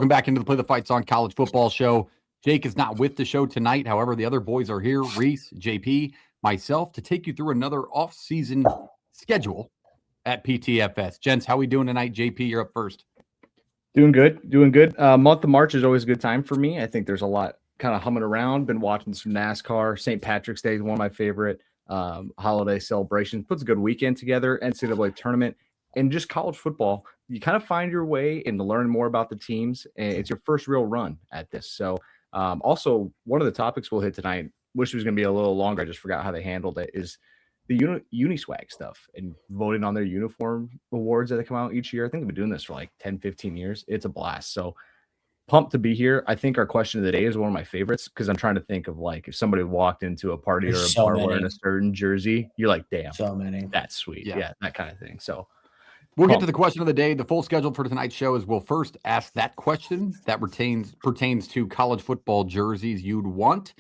Welcome back into the Play the Fight Song College Football Show. Jake is not with the show tonight. However, the other boys are here, Reese, JP, myself, to take you through another off-season schedule at PTFS. Gents, how we doing tonight? JP, you're up first. Doing good. Month of March is always a good time for me. I think there's a lot kind of humming around. Been watching some NASCAR. St. Patrick's Day is one of my favorite holiday celebrations. Puts a good weekend together. NCAA tournament and just college football. You kind of find your way into learning more about the teams. And it's your first real run at this. So also one of the topics we'll hit tonight, wish it was going to be a little longer. I just forgot how they handled it, is the Uniswag stuff and voting on their uniform awards that they come out each year. I think they've been doing this for like 10, 15 years. It's a blast. So pumped to be here. I think our question of the day is one of my favorites because I'm trying to think of like if somebody walked into a party or a bar wearing a certain jersey, you're like, damn, so many. That's sweet. Yeah, that kind of thing. So we'll get to the question of the day. The full schedule for tonight's show is we'll first ask that question that pertains to college football jerseys you'd want.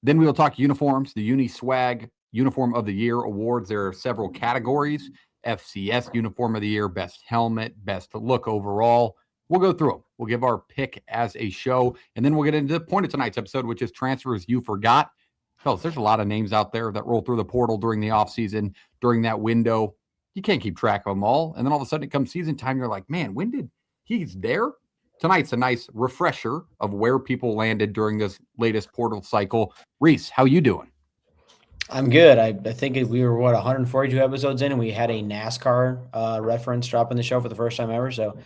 Then we will talk uniforms, the Uniswag Uniform of the Year awards. There are several categories: FCS Uniform of the Year, Best Helmet, Best Look overall. We'll go through them. We'll give our pick as a show, and then we'll get into the point of tonight's episode, which is transfers you forgot. Fellas, there's a lot of names out there that roll through the portal during the offseason, during that window. You can't keep track of them all. And then all of a sudden it comes season time. You're like, man, when did he's there? Tonight's a nice refresher of where people landed during this latest portal cycle. Reese, how you doing? I'm good. I think we were, 142 episodes in, and we had a NASCAR reference drop in the show for the first time ever. So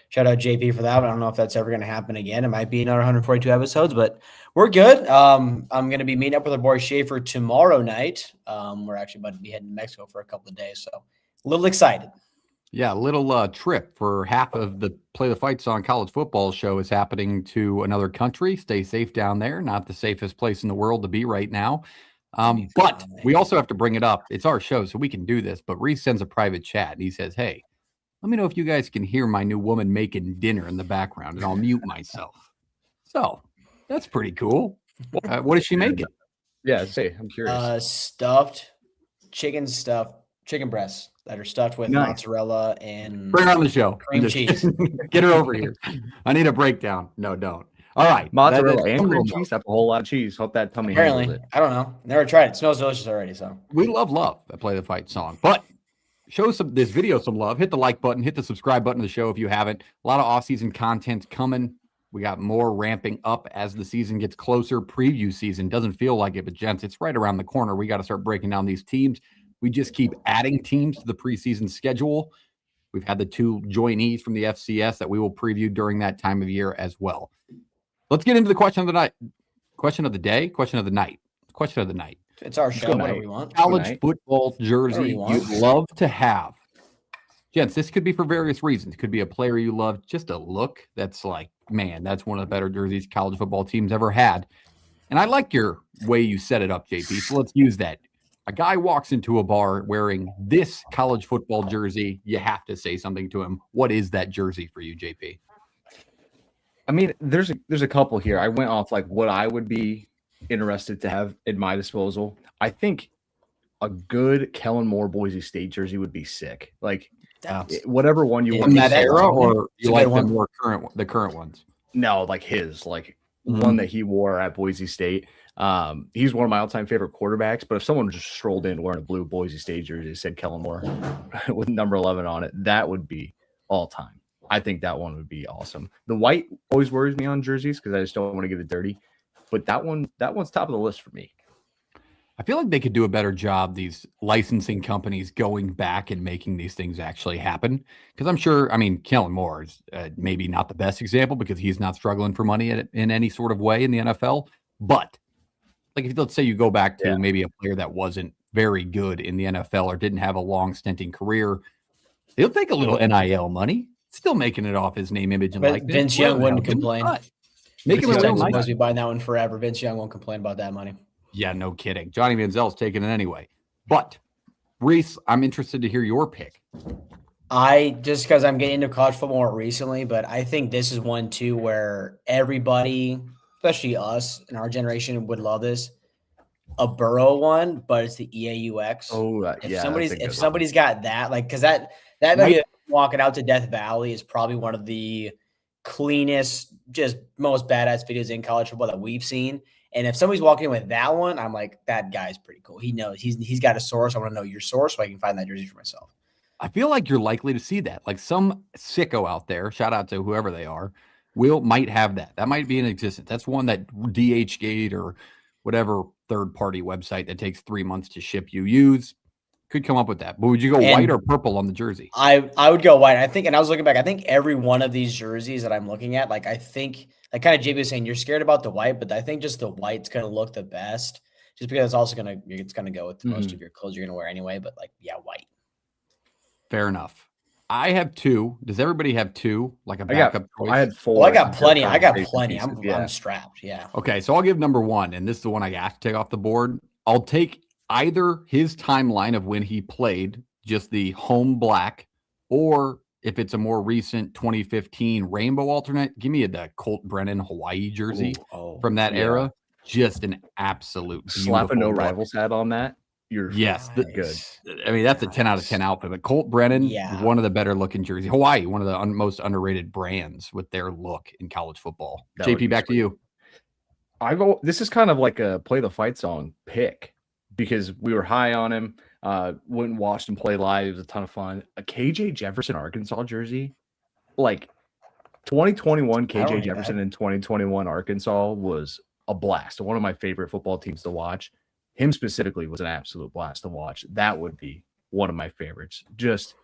shout out JP for that. I don't know if that's ever going to happen again. It might be another 142 episodes, but we're good. I'm going to be meeting up with our boy Schaefer tomorrow night. We're actually about to be heading to Mexico for a couple of days, so a little excited. Yeah, a little trip for half of the Play the Fight Song College Football Show is happening to another country. Stay safe down there. Not the safest place in the world to be right now. But we also have to bring it up. It's our show, so we can do this. But Reese sends a private chat, and he says, hey, let me know if you guys can hear my new woman making dinner in the background, and I'll mute myself. So that's pretty cool. What is she making? Yeah, say, I'm curious. Stuffed chicken breasts that are stuffed with mozzarella and bring her on the show. Cream cheese. Get her over here. I need a breakdown. No, don't. All right. Mozzarella and cream cheese. That's a whole lot of cheese. Hope that tummy handles it. I don't know. Never tried it. It smells delicious already. So we love that Play the Fight Song. But show this video some love. Hit the like button. Hit the subscribe button to the show if you haven't. A lot of off-season content coming. We got more ramping up as the season gets closer. Preview season doesn't feel like it, but gents, it's right around the corner. We got to start breaking down these teams. We just keep adding teams to the preseason schedule. We've had the 2 joinees from the FCS that we will preview during that time of year as well. Let's get into the question of the night. Question of the day? Question of the night. Question of the night. It's our show, whatever we want. College football jersey you'd love to have. Gents, this could be for various reasons. It could be a player you love, just a look that's like, man, that's one of the better jerseys college football teams ever had. And I like your way you set it up, JP, so let's use that. A guy walks into a bar wearing this college football jersey. You have to say something to him. What is that jersey for you, JP? I mean, there's a couple here. I went off like what I would be interested to have at my disposal. I think a good Kellen Moore Boise State jersey would be sick. Like whatever one you want. From that era, or you like the more current ones? No, like his, one that he wore at Boise State. He's one of my all-time favorite quarterbacks, but if someone just strolled in wearing a blue Boise State jersey that said Kellen Moore with number 11 on it, that would be all time. I think that one would be awesome. The white always worries me on jerseys because I just don't want to get it dirty, but that one's top of the list for me. I feel like they could do a better job, these licensing companies, going back and making these things actually happen. Because I'm sure, Kellen Moore is maybe not the best example because he's not struggling for money in any sort of way in the NFL. But like, if let's say you go back to maybe a player that wasn't very good in the NFL or didn't have a long stinting career, he'll take a little NIL money, still making it off his name, image, and likeness. Vince Young wouldn't complain. Make him a real nice. Supposed to be buying that one forever. Vince Young won't complain about that money. Yeah, no kidding. Johnny Manziel's taking it anyway. But Reese, I'm interested to hear your pick. Just because I'm getting into college football more recently, but I think this is one too where everybody, especially us in our generation, would love this. A Burrow one, but it's the EAUX. Oh, if somebody's got that, like, because that maybe walking out to Death Valley is probably one of the cleanest, just most badass videos in college football that we've seen. And if somebody's walking in with that one, I'm like, that guy's pretty cool. He knows he's got a source. I want to know your source so I can find that jersey for myself. I feel like you're likely to see that. Like some sicko out there, shout out to whoever they are, might have that. That might be in existence. That's one that DHgate or whatever third-party website that takes 3 months to ship you use could come up with that. But would you go white or purple on the jersey? I would go white. I think, and I was looking back, I think every one of these jerseys that I'm looking at, like I think, like kind of JB was saying, you're scared about the white, but I think just the white's gonna look the best, just because it's gonna go with most of your clothes you're gonna wear anyway. But like, yeah, white. Fair enough. I have 2. Does everybody have 2? Like a backup choice? I had 4. Well, I got plenty. I'm strapped. Yeah. Okay, so I'll give number 1, and this is the one I have to take off the board. I'll take either his timeline of when he played, just the home black, or if it's a more recent 2015 rainbow alternate, give me the Colt Brennan Hawaii jersey from that era. Just an absolute slap a no rivals hat on that. You're good. I mean, that's a 10 out of 10 outfit. But Colt Brennan, one of the better looking jerseys. Hawaii, one of the most underrated brands with their look in college football. JP, back to you. This is kind of like a play the fight song pick because we were high on him. Went and watched him play live. It was a ton of fun. A KJ Jefferson Arkansas jersey, like 2021 KJ Jefferson and 2021 Arkansas was a blast. One of my favorite football teams to watch. Him specifically was an absolute blast to watch. That would be one of my favorites. Just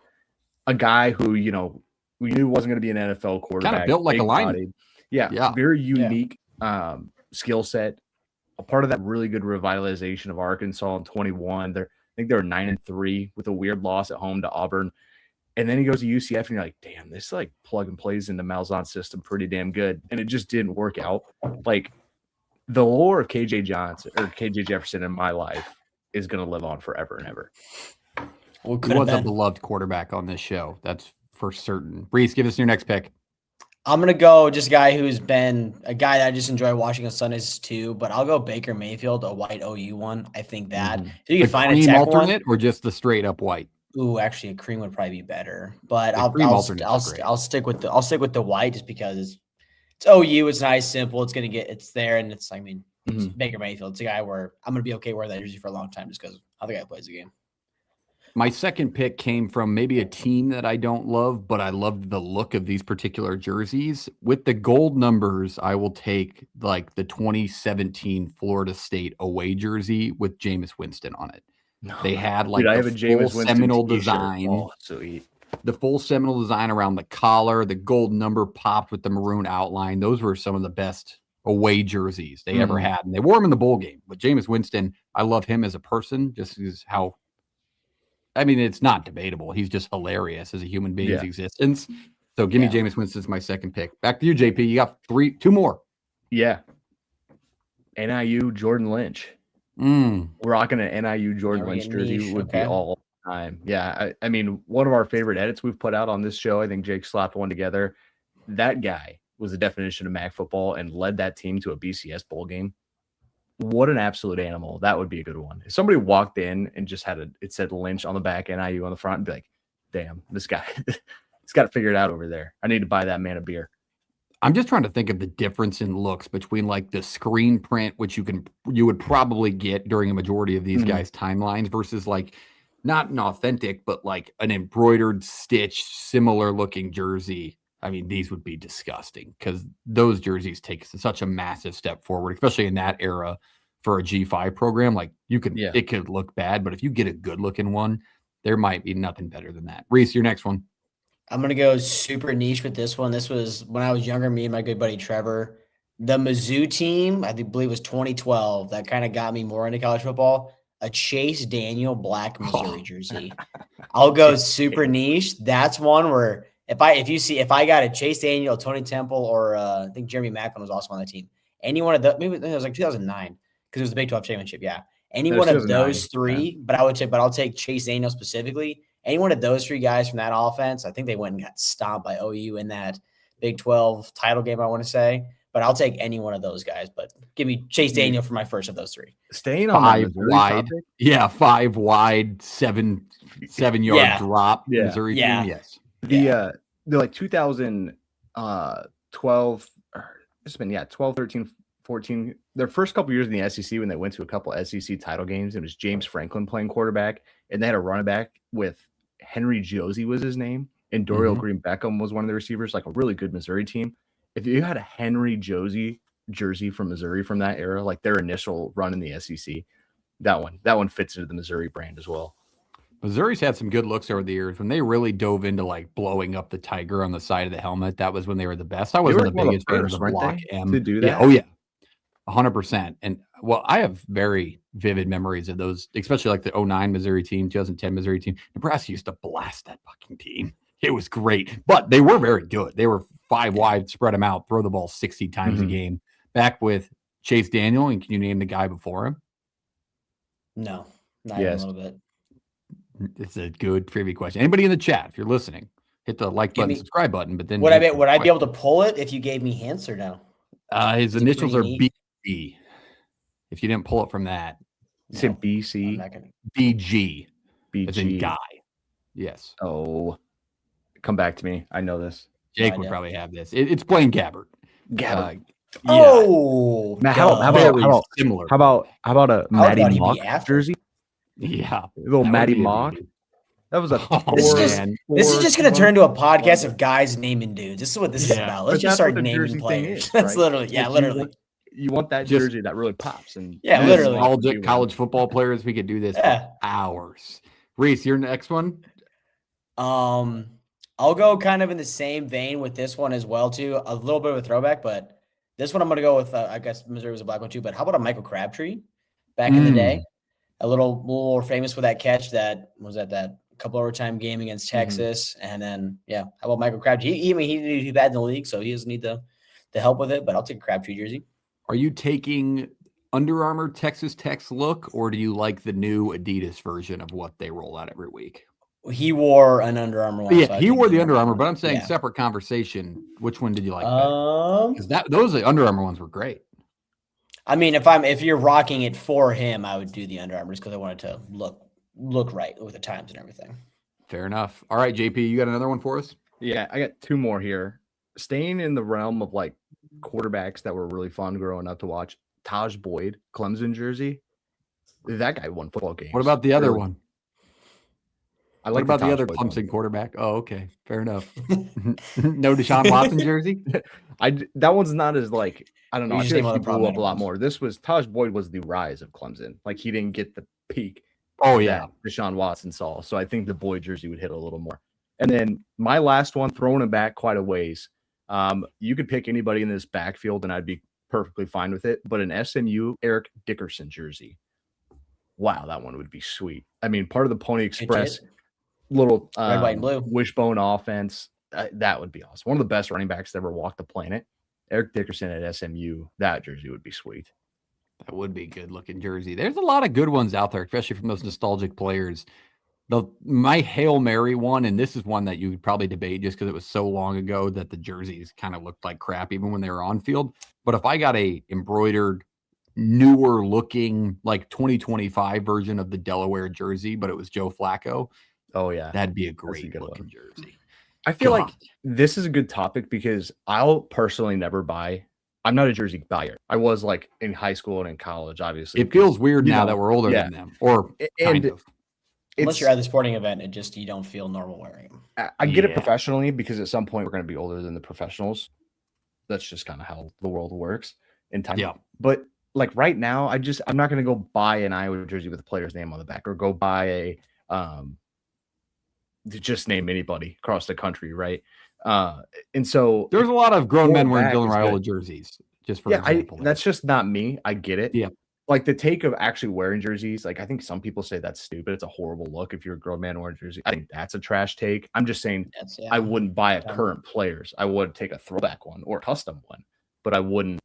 a guy who, we knew wasn't going to be an NFL quarterback. Kind of built like a lineman. Yeah. Very unique skill set. A part of that really good revitalization of Arkansas in 21. I think they were 9-3 with a weird loss at home to Auburn. And then he goes to UCF and you're like, damn, this like plug and plays in the Malzahn's system pretty damn good. And it just didn't work out. Like, the lore of KJ Jefferson in my life is going to live on forever and ever. Well, he was a beloved quarterback on this show. That's for certain. Reese, give us your next pick. I'm going to go just a guy who's been a guy that I just enjoy watching on Sundays too, but I'll go Baker Mayfield, a white OU one. I think that. If you can find a tech alternate or just the straight up white. Ooh, actually a cream would probably be better, but I'll stick with the white just because it's OU. It's nice, simple. It's there, and it's. I mean, it's Baker Mayfield. It's a guy where I'm gonna be okay wearing that jersey for a long time just because how the guy plays the game. My second pick came from maybe a team that I don't love, but I loved the look of these particular jerseys. With the gold numbers, I will take like the 2017 Florida State away jersey with Jameis Winston on it. They had like full Seminole design. Oh, sweet. The full Seminole design around the collar, the gold number popped with the maroon outline. Those were some of the best away jerseys they ever had. And they wore them in the bowl game. But Jameis Winston, I love him as a person, just as how, I mean, it's not debatable. He's just hilarious as a human being's existence. So give me Jameis Winston as my second pick. Back to you, JP. You got two more. Yeah. NIU Jordan Lynch. Rocking an NIU Jordan Lynch jersey would be all time. Yeah, I mean, one of our favorite edits we've put out on this show, I think Jake slapped one together. That guy was the definition of MAC football and led that team to a BCS bowl game. What an absolute animal. That would be a good one. If somebody walked in and just it said Lynch on the back, NIU on the front, and be like, damn, this guy, he's got it figured out over there. I need to buy that man a beer. I'm just trying to think of the difference in looks between like the screen print, which you would probably get during a majority of these guys' timelines versus like not an authentic, but like an embroidered stitch, similar looking jersey. I mean, these would be disgusting because those jerseys take such a massive step forward, especially in that era for a G5 program. Like it could look bad, but if you get a good looking one, there might be nothing better than that. Reese, your next one. I'm going to go super niche with this one. This was when I was younger, me and my good buddy Trevor. The Mizzou team, I believe it was 2012, that kind of got me more into college football. A Chase Daniel black Missouri jersey. I'll go super niche. That's one where if I got a Chase Daniel, Tony Temple, or I think Jeremy Macklin was also on the team. Any one of the maybe it was like 2009 because it was the Big 12 championship. Yeah, any one of those three. But I'll take Chase Daniel specifically. Any one of those three guys from that offense, I think they went and got stomped by OU in that Big 12 title game, I want to say. But I'll take any one of those guys. But give me Chase Daniel for my first of those three. Staying on 5 wide. Topic? Yeah, 5 wide, 7-yard drop. Yeah. Missouri team, yes. The like 2012 12, it's been 12, 13, 14. Their first couple years in the SEC when they went to a couple SEC title games, it was James Franklin playing quarterback, and they had a running back with Henry Josie was his name, and Dorial Green Beckham was one of the receivers, like a really good Missouri team. If you had a Henry Josie jersey from Missouri from that era, like their initial run in the SEC, that one fits into the Missouri brand as well. Missouri's had some good looks over the years. When they really dove into like blowing up the tiger on the side of the helmet, that was when they were the best. I wasn't the biggest fan of the Block M to do that. Yeah, oh yeah, 100%. And well, I have very vivid memories of those, especially like the 09 Missouri team, 2010 Missouri team. Nebraska used to blast that fucking team. It was great, but they were very good. They were 5 wide, spread them out, throw the ball 60 times a game. Back with Chase Daniel, and can you name the guy before him? No, not even a little bit. It's a good trivia question. Anybody in the chat, if you're listening, hit the like button, subscribe button. But then would I be able to pull it if you gave me hints or no? His initials are BG. If you didn't pull it from that, say BC, BG, BG, as in guy. Yes. Oh, come back to me. I know this. Jake would probably have this. It's Blaine Gabbert. Gabbert. Oh, Matt, how about a Matty Mock jersey? Yeah, little Matty Mock. That was a. This is just going to turn into a podcast of guys naming dudes. This is what this is about. Let's just start naming players. That's literally, literally. You want that jersey that really pops, and literally, all college football players. We could do this for hours. Reese, your next one. I'll go kind of in the same vein with this one as well too. A little bit of a throwback, but this one I'm going to go with. I guess Missouri was a black one too. But how about a Michael Crabtree back in the day? A little more famous for that catch that was at that couple overtime game against Texas. And then, how about Michael Crabtree? He did bad in the league, so he doesn't need the help with it, but I'll take a Crabtree jersey. Are you taking Under Armour Texas Tech's look, or do you like the new Adidas version of what they roll out every week? He wore an Under Armour one. Yeah, he wore the Under Armour, but I'm saying separate conversation. Which one did you like better? Because those Under Armour ones were great. I mean, if you're rocking it for him, I would do the Under Armour because I wanted to look right with the times and everything. Fair enough. All right, JP, you got another one for us? Yeah, I got 2 more here. Staying in the realm of like quarterbacks that were really fun growing up to watch, Taj Boyd, Clemson jersey. That guy won football games. What about the other one? What about the other Clemson quarterback? Oh, okay. Fair enough. No Deshaun Watson jersey? That one's not as like, I don't know. I feel like he blew up a lot more. Taj Boyd was the rise of Clemson. Like he didn't get the peak. Oh, yeah. Deshaun Watson saw. So I think the Boyd jersey would hit a little more. And then my last one, throwing it back quite a ways. You could pick anybody in this backfield and I'd be perfectly fine with it. But an SMU Eric Dickerson jersey. Wow, that one would be sweet. I mean, part of the Pony Express little red, white, and blue wishbone offense. That would be awesome. One of the best running backs to ever walk the planet. Eric Dickerson at SMU. That jersey would be sweet. That would be a good looking jersey. There's a lot of good ones out there, especially from those nostalgic players. My Hail Mary one, and this is one that you would probably debate just because it was so long ago that the jerseys kind of looked like crap even when they were on field. But if I got a embroidered, newer looking, like 2025 version of the Delaware jersey, but it was Joe Flacco. Oh yeah, that'd be a great looking jersey. I feel like this is a good topic because I'll personally never buy. I'm not a jersey buyer. I was like in high school and in college, obviously. It feels weird now that we're older than them, or kind of. Unless you're at the sporting event, you don't feel normal wearing them. I get it professionally because at some point we're going to be older than the professionals. That's just kind of how the world works in time. Yeah. But like right now, I'm not going to go buy an Iowa jersey with a player's name on the back or go buy a just name anybody across the country, right? And so there's a lot of grown men wearing Dylan Raiola jerseys. Just for example, that's just not me. I get it. Yeah. Like the take of actually wearing jerseys, like I think some people say that's stupid. It's a horrible look if you're a grown man wearing a jersey. I think that's a trash take. I'm just saying I wouldn't buy a current player's. I would take a throwback one or a custom one, but I wouldn't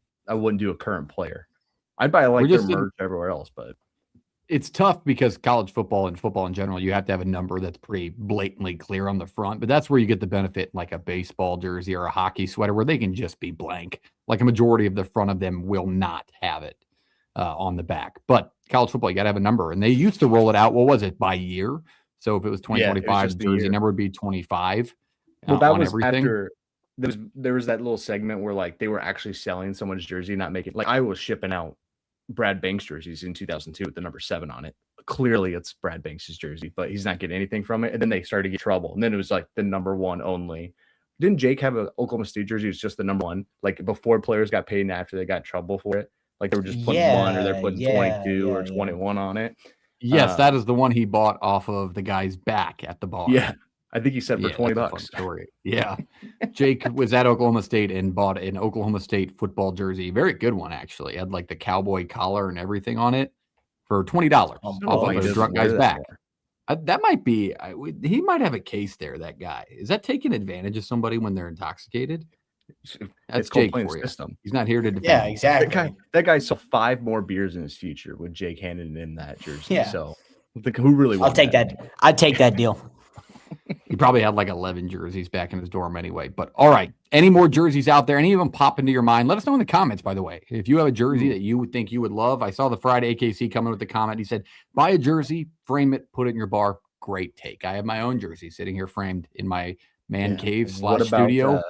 do a current player. I'd buy like their merch everywhere else, but it's tough because college football and football in general, you have to have a number that's pretty blatantly clear on the front, but that's where you get the benefit, like a baseball jersey or a hockey sweater where they can just be blank. Like a majority of the front of them will not have it on the back, but college football, you got to have a number, and they used to roll it out. What was it, by year? So if it was 2025, the jersey number would be 25. Well, that was everything. there was that little segment where like they were actually selling someone's jersey, not making like I was shipping out Brad Banks jerseys in 2002 with the number 7 on it. Clearly it's Brad Banks's jersey, but he's not getting anything from it. And then they started to get trouble. And then it was like the number 1 only. Didn't Jake have an Oklahoma State jersey? It was just the number 1, like before players got paid and after they got in trouble for it. Like they were just putting 1 or they're putting 22 or 21 on it. Yes, that is the one he bought off of the guy's back at the bar. Yeah. I think he said for $20. Story. Yeah. Jake was at Oklahoma State and bought an Oklahoma State football jersey. Very good one, actually. Had like the cowboy collar and everything on it for $20 off of a drunk guy's back. That might be, he might have a case there, that guy. Is that taking advantage of somebody when they're intoxicated? That's Jake for you. System. He's not here to defend. Yeah, exactly. That guy saw 5 more beers in his future with Jake handing him that jersey. Yeah. So who really I'll take that. I'd take that deal. He probably had like 11 jerseys back in his dorm anyway. But all right, any more jerseys out there? Any of them pop into your mind? Let us know in the comments, by the way. If you have a jersey that you would think you would love. I saw the Friday AKC coming with the comment. He said, buy a jersey, frame it, put it in your bar. Great take. I have my own jersey sitting here framed in my man cave / studio.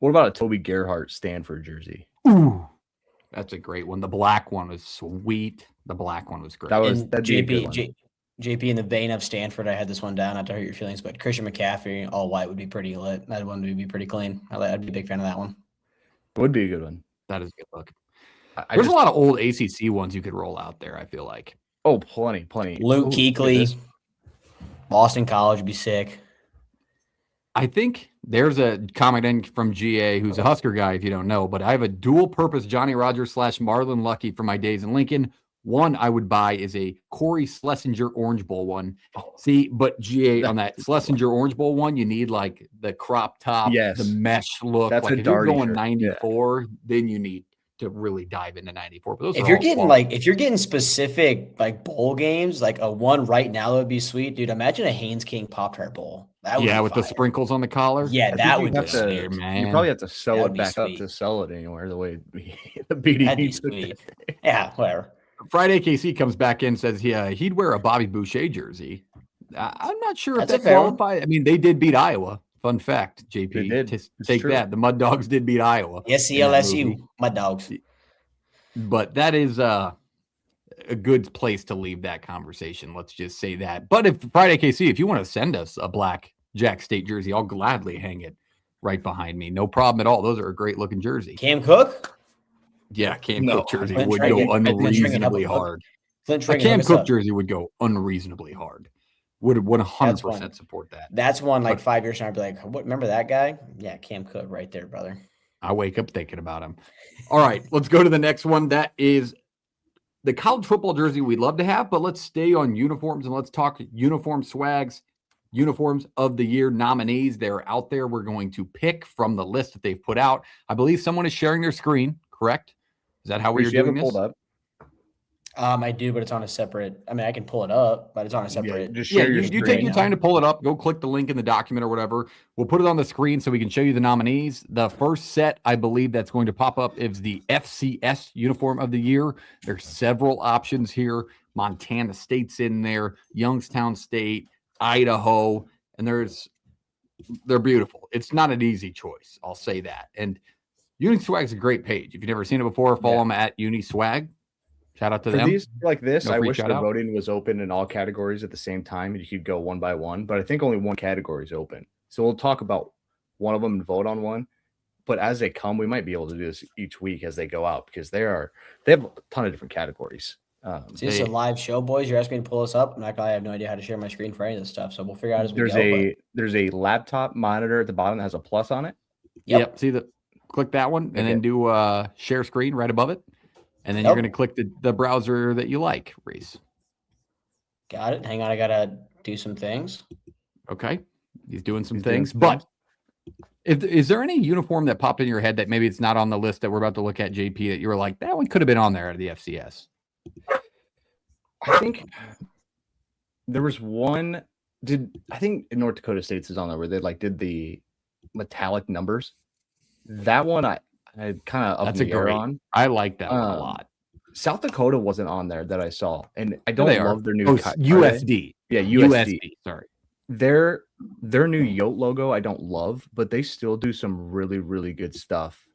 What about a Toby Gerhart Stanford jersey? Ooh, that's a great one. The black one was sweet. The black one was great. That'd be a good one. JP, in the vein of Stanford, I had this one down, not to hurt your feelings, but Christian McCaffrey, all white, would be pretty lit. That one would be pretty clean. I'd be a big fan of that one. Would be a good one. That is a good look. There's a lot of old ACC ones you could roll out there, I feel like. Oh, plenty. Luke Kuechly, Boston College would be sick. I think there's a comment in from GA, who's a Husker guy, if you don't know, but I have a dual-purpose Johnny Rogers / Marlon Lucky from my days in Lincoln. One I would buy is a Corey Schlesinger Orange Bowl one. See, but GA on that Schlesinger Orange Bowl one, you need like the crop top, the mesh look. That's like if you're going 94, then you need to really dive into 94. But if you're getting specific like bowl games, like a one right now would be sweet, dude. Imagine a Haynes King Pop-Tart Bowl. With the sprinkles on the collar. Yeah, that would be sweet, man. You probably have to sew it back up to sell it anywhere the way the BD. That'd be sweet. Yeah, whatever. Friday KC comes back in and says he'd wear a Bobby Boucher jersey. I'm not sure if that qualifies. I mean, they did beat Iowa. Fun fact, JP. They did. Take that. The Mud Dogs did beat Iowa. Yes, LSU Mud Dogs. But that is a good place to leave that conversation. Let's just say that. But if Friday KC, if you want to send us a black Jack State jersey, I'll gladly hang it right behind me. No problem at all. Those are a great looking jersey. Cam Cook? Yeah, Cam Cook jersey would go unreasonably hard. A Cam Cook jersey would go unreasonably hard. Would 100% support that. That's one like 5 years from now, I'd be like, what? Remember that guy? Yeah, Cam Cook right there, brother. I wake up thinking about him. All right, let's go to the next one. That is the college football jersey we'd love to have, but let's stay on uniforms and let's talk uniform swags, uniforms of the year nominees. They're out there. We're going to pick from the list that they've put out. I believe someone is sharing their screen, correct? Is that how we're doing this? Pulled up? I do, but it's on a separate. I mean, I can pull it up, but it's on a separate. You take your time to pull it up. Go click the link in the document or whatever. We'll put it on the screen so we can show you the nominees. The first set, I believe, that's going to pop up is the FCS uniform of the year. There's several options here. Montana State's in there, Youngstown State, Idaho, and they're beautiful. It's not an easy choice. I'll say that. And Uniswag is a great page. If you've never seen it before, follow them at Uniswag. Shout out to them. These like this, I wish the voting was open in all categories at the same time and you could go one by one, but I think only one category is open. So we'll talk about one of them and vote on one. But as they come, we might be able to do this each week as they go out because they have a ton of different categories. Is this a live show, boys? You're asking me to pull this up. I have no idea how to share my screen for any of this stuff. So we'll figure out as we go. There's a laptop monitor at the bottom that has a plus on it. Yep. See click that one and then do share screen right above it. And then you're going to click the browser that you like, Reese. Got it. Hang on. I got to do some things. Okay. He's doing some things. But is there any uniform that popped in your head that maybe it's not on the list that we're about to look at, JP, that you were like, that one could have been on there out of the FCS? I think there was one. I think North Dakota State's is on there where they did the metallic numbers. That one I kind of up the air on. I like that one a lot. South Dakota wasn't on there that I saw, and I don't love their new USD. Yeah, USD. Sorry. Their new Yote logo I don't love, but they still do some really, really good stuff.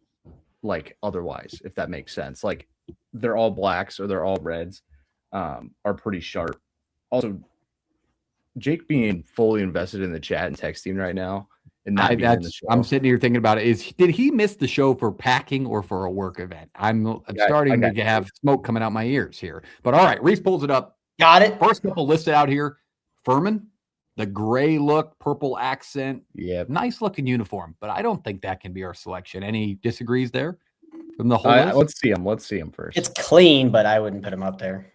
Like otherwise, if that makes sense. Like they're all blacks or they're all reds, are pretty sharp. Also, Jake being fully invested in the chat and texting right now and not being in the show. I'm sitting here thinking about it. Did he miss the show for packing or for a work event? I'm starting to have smoke coming out my ears here. But all right, Reese pulls it up. Got it. First couple listed out here. Furman, the gray look, purple accent. Yeah, nice looking uniform, but I don't think that can be our selection. Any disagrees there from the whole list? Let's see him first. It's clean, but I wouldn't put him up there.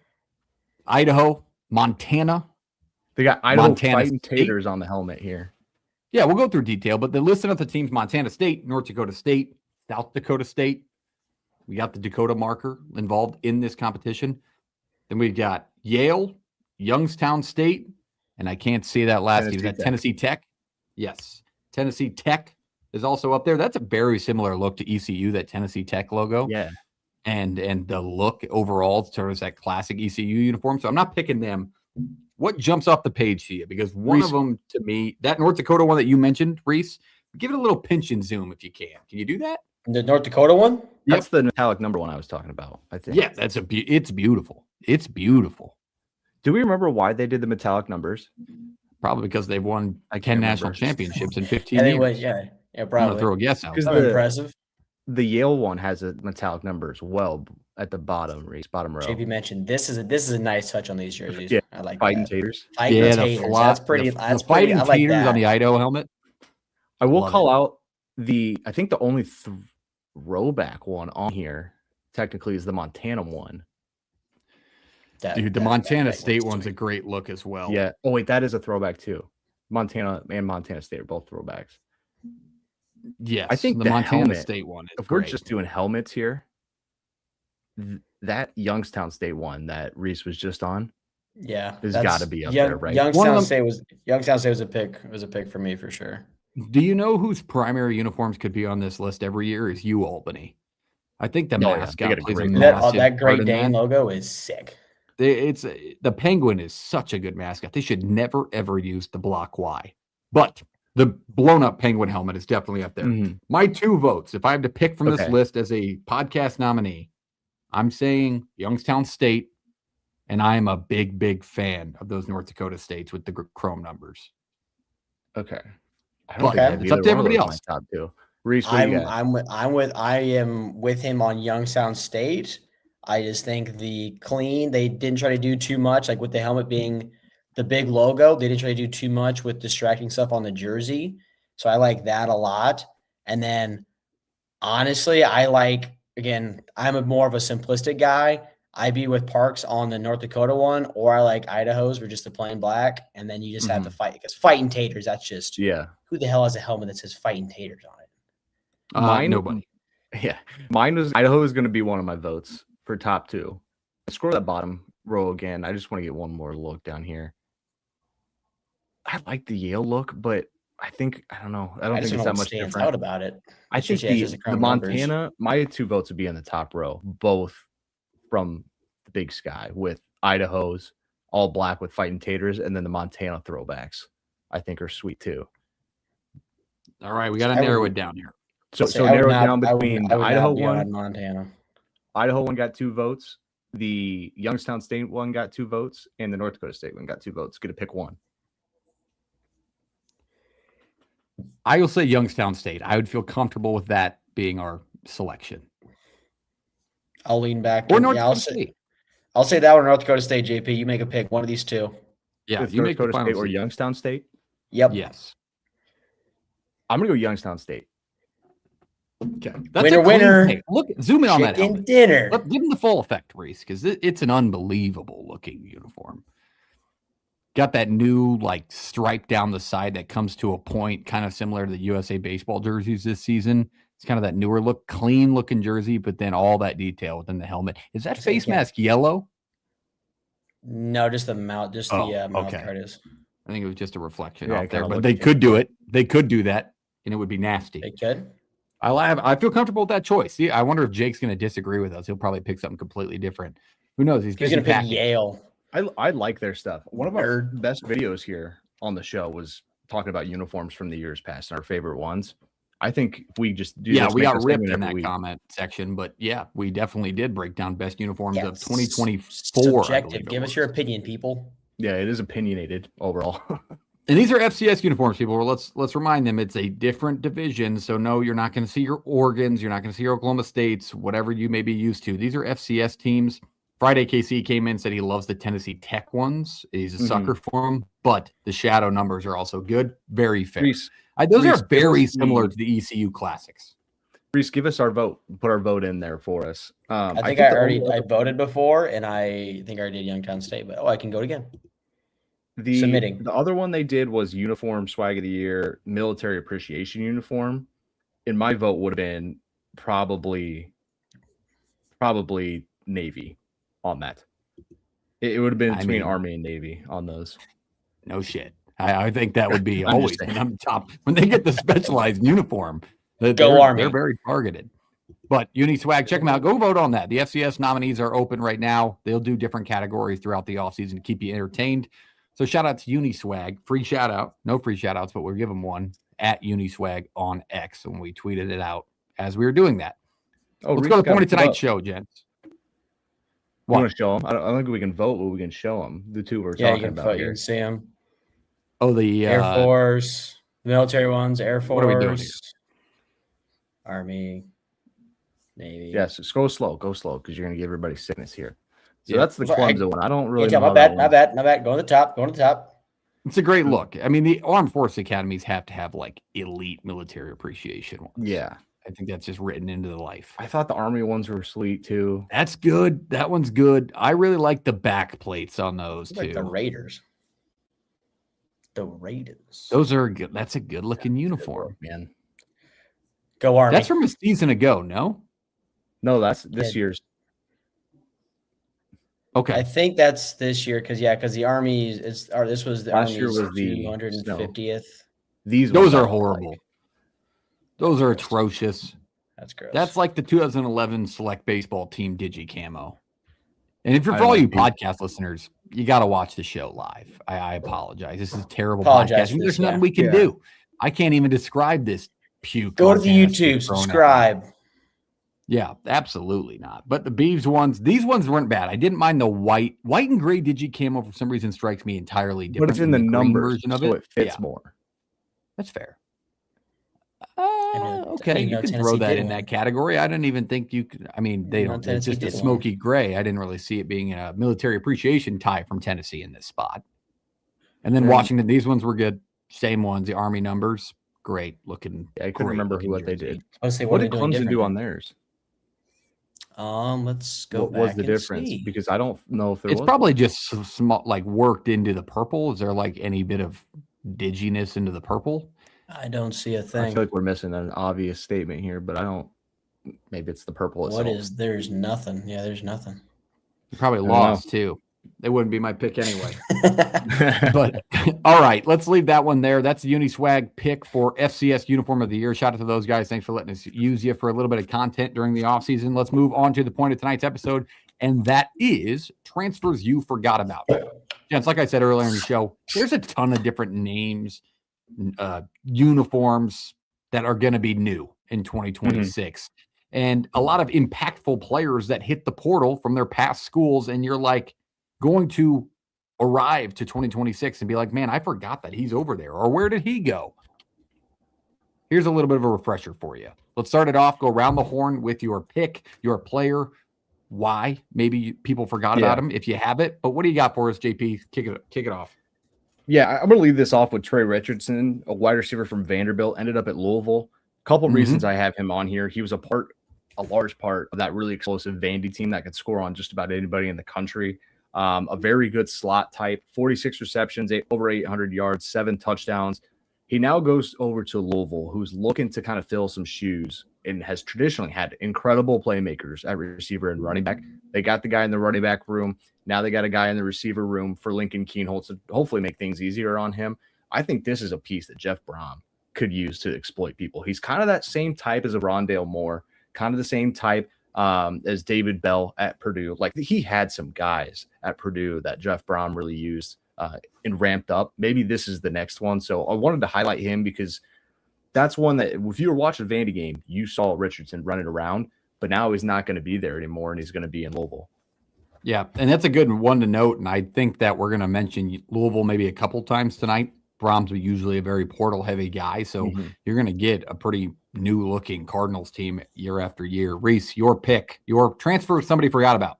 Idaho, Montana. They got Idaho Fighting Taters on the helmet here. Yeah, we'll go through detail, but they're listed at the teams: Montana State, North Dakota State, South Dakota State. We got the Dakota marker involved in this competition. Then we've got Yale, Youngstown State, and I can't see that last team. Is that Tennessee Tech? Yes. Tennessee Tech is also up there. That's a very similar look to ECU, that Tennessee Tech logo. Yeah. And the look overall sort of that classic ECU uniform. So I'm not picking them. What jumps off the page to you? Because one of them, to me, that North Dakota one that you mentioned, Reese, give it a little pinch and zoom if you can. Can you do that? The North Dakota one? That's the metallic number one I was talking about, I think. Yeah, it's beautiful. It's beautiful. Do we remember why they did the metallic numbers? Probably because they've won 10 national championships in 15 years. Anyway, yeah, I'm probably. going to throw a guess out. That's impressive. The Yale one has a metallic number as well at the bottom, Reese, bottom row. JP mentioned this is a nice touch on these jerseys. Yeah, I like Fighting that. Taters. Fighting Taters. That's pretty. That's Fighting pretty. I like Taters that. on the Idaho helmet. I will call out I think the only throwback one on here technically is the Montana one. Dude, the Montana State one's a great look as well. Yeah. Oh, wait, that is a throwback too. Montana and Montana State are both throwbacks. Yes, I think the Montana State one. If we're just doing helmets here, that Youngstown State one that Reese was just on, has got to be up there, right? Youngstown State was a pick. It was a pick for me for sure. Do you know whose primary uniforms could be on this list every year? Is UAlbany. I think the mascot plays a massive that Great Dane logo is sick. It's the Penguin is such a good mascot. They should never ever use the block Y, but the blown up Penguin helmet is definitely up there. Mm-hmm. My 2 votes, if I have to pick from this list as a podcast nominee, I'm saying Youngstown State, and I am a big fan of those North Dakota States with the chrome numbers. Okay, it's up to everybody else. Top 2. Reese, I am with him on Youngstown State. I just think they didn't try to do too much, like with the helmet being the big logo. They didn't try to do too much with distracting stuff on the jersey. So I like that a lot. And then honestly, I'm more of a simplistic guy. I'd be with Parks on the North Dakota one, or I like Idaho's for just the plain black. And then you just have to fight, because Fighting Taters, that's just, who the hell has a helmet that says Fighting Taters on it? Nobody. Yeah. Idaho is going to be one of my votes for top 2. Scroll that bottom row again. I just want to get one more look down here. I like the Yale look, but I don't know. I don't think it's that much different out about it. I think the Montana, my 2 votes would be in the top row, both from the Big Sky, with Idaho's all black with Fighting Taters, and then the Montana throwbacks, I think, are sweet too. All right, we got to narrow it down here. So narrow it down between the Idaho one and Montana. Idaho one got 2 votes. The Youngstown State one got 2 votes, and the North Dakota State one got 2 votes. Get to pick one. I will say Youngstown State. I would feel comfortable with that being our selection. I'll lean back. Or North Dakota State. I'll say that one, North Dakota State, JP. You make a pick. One of these 2. Yeah, you make North Dakota State or Youngstown State? Yep. Yes. I'm going to go Youngstown State. Okay. That's winner. Pick. Look, zoom in on that helmet. Dinner. Give them the full effect, Reese, because it's an unbelievable looking uniform. Got that new stripe down the side that comes to a point, kind of similar to the USA baseball jerseys this season. It's kind of that newer look, clean looking jersey, but then all that detail within the helmet. Is that face mask yellow? No, just the mouth. Just the mouth part is. I think it was just a reflection out there, but they could do it. They could do that, and it would be nasty. They could. I feel comfortable with that choice. See, I wonder if Jake's going to disagree with us. He'll probably pick something completely different. Who knows? He's going to pick Yale. I like their stuff. One of our best videos here on the show was talking about uniforms from the years past and our favorite ones. I think if we just do we make got this ripped segment in that every week. comment section, but yeah, we definitely did break down best uniforms Yeah, of 2024. I subjective. believe it Give was. us your opinion, people. Yeah, it is opinionated overall. And these are FCS uniforms, people. Let's remind them it's a different division. So no, you're not going to see your Oregons, you're not going to see your Oklahoma States, whatever you may be used to. These are FCS teams. Friday, KC came in, said he loves the Tennessee Tech ones. He's a sucker for them, but the shadow numbers are also good. Very fair. Those are very similar to the ECU Classics. Reese, give us our vote. Put our vote in there for us. I think I voted before, and I think I did Youngstown State, but I can go again. The other one they did was uniform swag of the year, military appreciation uniform. And my vote would have been probably Navy on that. It would have been between Army and Navy on those. No shit. I think that would be always on top. When they get the specialized uniform, Army. They're very targeted. But Uniswag, check them out. Go vote on that. The FCS nominees are open right now. They'll do different categories throughout the offseason to keep you entertained. So shout out to Uniswag. Free shout out. No free shout outs, but we'll give them one at Uniswag on X. And we tweeted it out as we were doing that. Let's go to the point of tonight's show, gents. You want to show them? I don't think we can vote, but we can show them the two we're talking about here. You can see them. Oh, the Air Force, military ones, Air Force. What are we doing here? Army, Navy. Yes, go slow, because you're going to give everybody sickness here. So that's the Clemson one. I don't really know. Not bad. Go to the top. It's a great look. I mean, the Armed Forces Academies have to have like elite military appreciation ones. Yeah. I think that's just written into the life. I thought the Army ones were sweet too. That's good. That one's good. I really like the back plates on those too. Like the Raiders. Those are good. That's a good looking uniform, man. Go Army. That's from a season ago, no? No, that's this year's. Okay. I think that's this year because the Army is. Or this was the last Army's year was the 250th. Those are horrible. Like. Those are atrocious. That's gross. That's like the 2011 Select Baseball Team Digi Camo. And for all you podcast listeners, you got to watch the show live. I apologize. This is terrible podcasting. There's nothing we can do. I can't even describe this puke. Go to the YouTube, subscribe. Yeah, absolutely not. But the Beavs ones, these ones weren't bad. I didn't mind the white and gray Digi Camo for some reason strikes me entirely different. But it's in the numbers version of so it. It fits more. That's fair. Okay, you can throw that in that category. I didn't even think you could. I mean, they don't. It's just a smoky gray. I didn't really see it being a military appreciation tie from Tennessee in this spot. And then Washington, these ones were good. Same ones. The Army numbers, great looking. Yeah, I couldn't remember what they did. Let's see what did Clemson do on theirs? Let's go. What was the difference? See. Because I don't know if there was. It's probably just small, like worked into the purple. Is there like any bit of diginess into the purple? I don't see a thing. I feel like we're missing an obvious statement here, but I don't. Maybe it's the purple itself. There's nothing. Yeah, there's nothing. You probably lost too. They wouldn't be my pick anyway. But all right, let's leave that one there. That's the Uniswag pick for FCS Uniform of the Year. Shout out to those guys. Thanks for letting us use you for a little bit of content during the offseason. Let's move on to the point of tonight's episode, and that is transfers you forgot about. Gents, like I said earlier in the show, there's a ton of different names, uniforms that are going to be new in 2026. And a lot of impactful players that hit the portal from their past schools, and you're like going to arrive to 2026 and be like, man, I forgot that he's over there, or where did he go? Here's a little bit of a refresher for you. Let's start it off, go around the horn with your pick, your player, why maybe people forgot about him if you have it. But what do you got for us, JP? Kick it off. Yeah, I'm going to leave this off with Trey Richardson, a wide receiver from Vanderbilt, ended up at Louisville. A couple reasons I have him on here. He was a large part of that really explosive Vandy team that could score on just about anybody in the country. A very good slot type, 46 receptions, over 800 yards, 7 touchdowns. He now goes over to Louisville, who's looking to kind of fill some shoes and has traditionally had incredible playmakers at receiver and running back. They got the guy in the running back room. Now they got a guy in the receiver room for Lincoln Keenholz to hopefully make things easier on him. I think this is a piece that Jeff Brom could use to exploit people. He's kind of that same type as a Rondale Moore, kind of the same type as David Bell at Purdue. Like he had some guys at Purdue that Jeff Brom really used and ramped up. Maybe this is the next one. So I wanted to highlight him because that's one that if you were watching a Vandy game, you saw Richardson running around, but now he's not going to be there anymore, and he's going to be in Louisville. Yeah, and that's a good one to note. And I think that we're going to mention Louisville maybe a couple times tonight. Brahms was usually a very portal-heavy guy, so you're going to get a pretty new-looking Cardinals team year after year. Reese, your pick, your transfer somebody forgot about.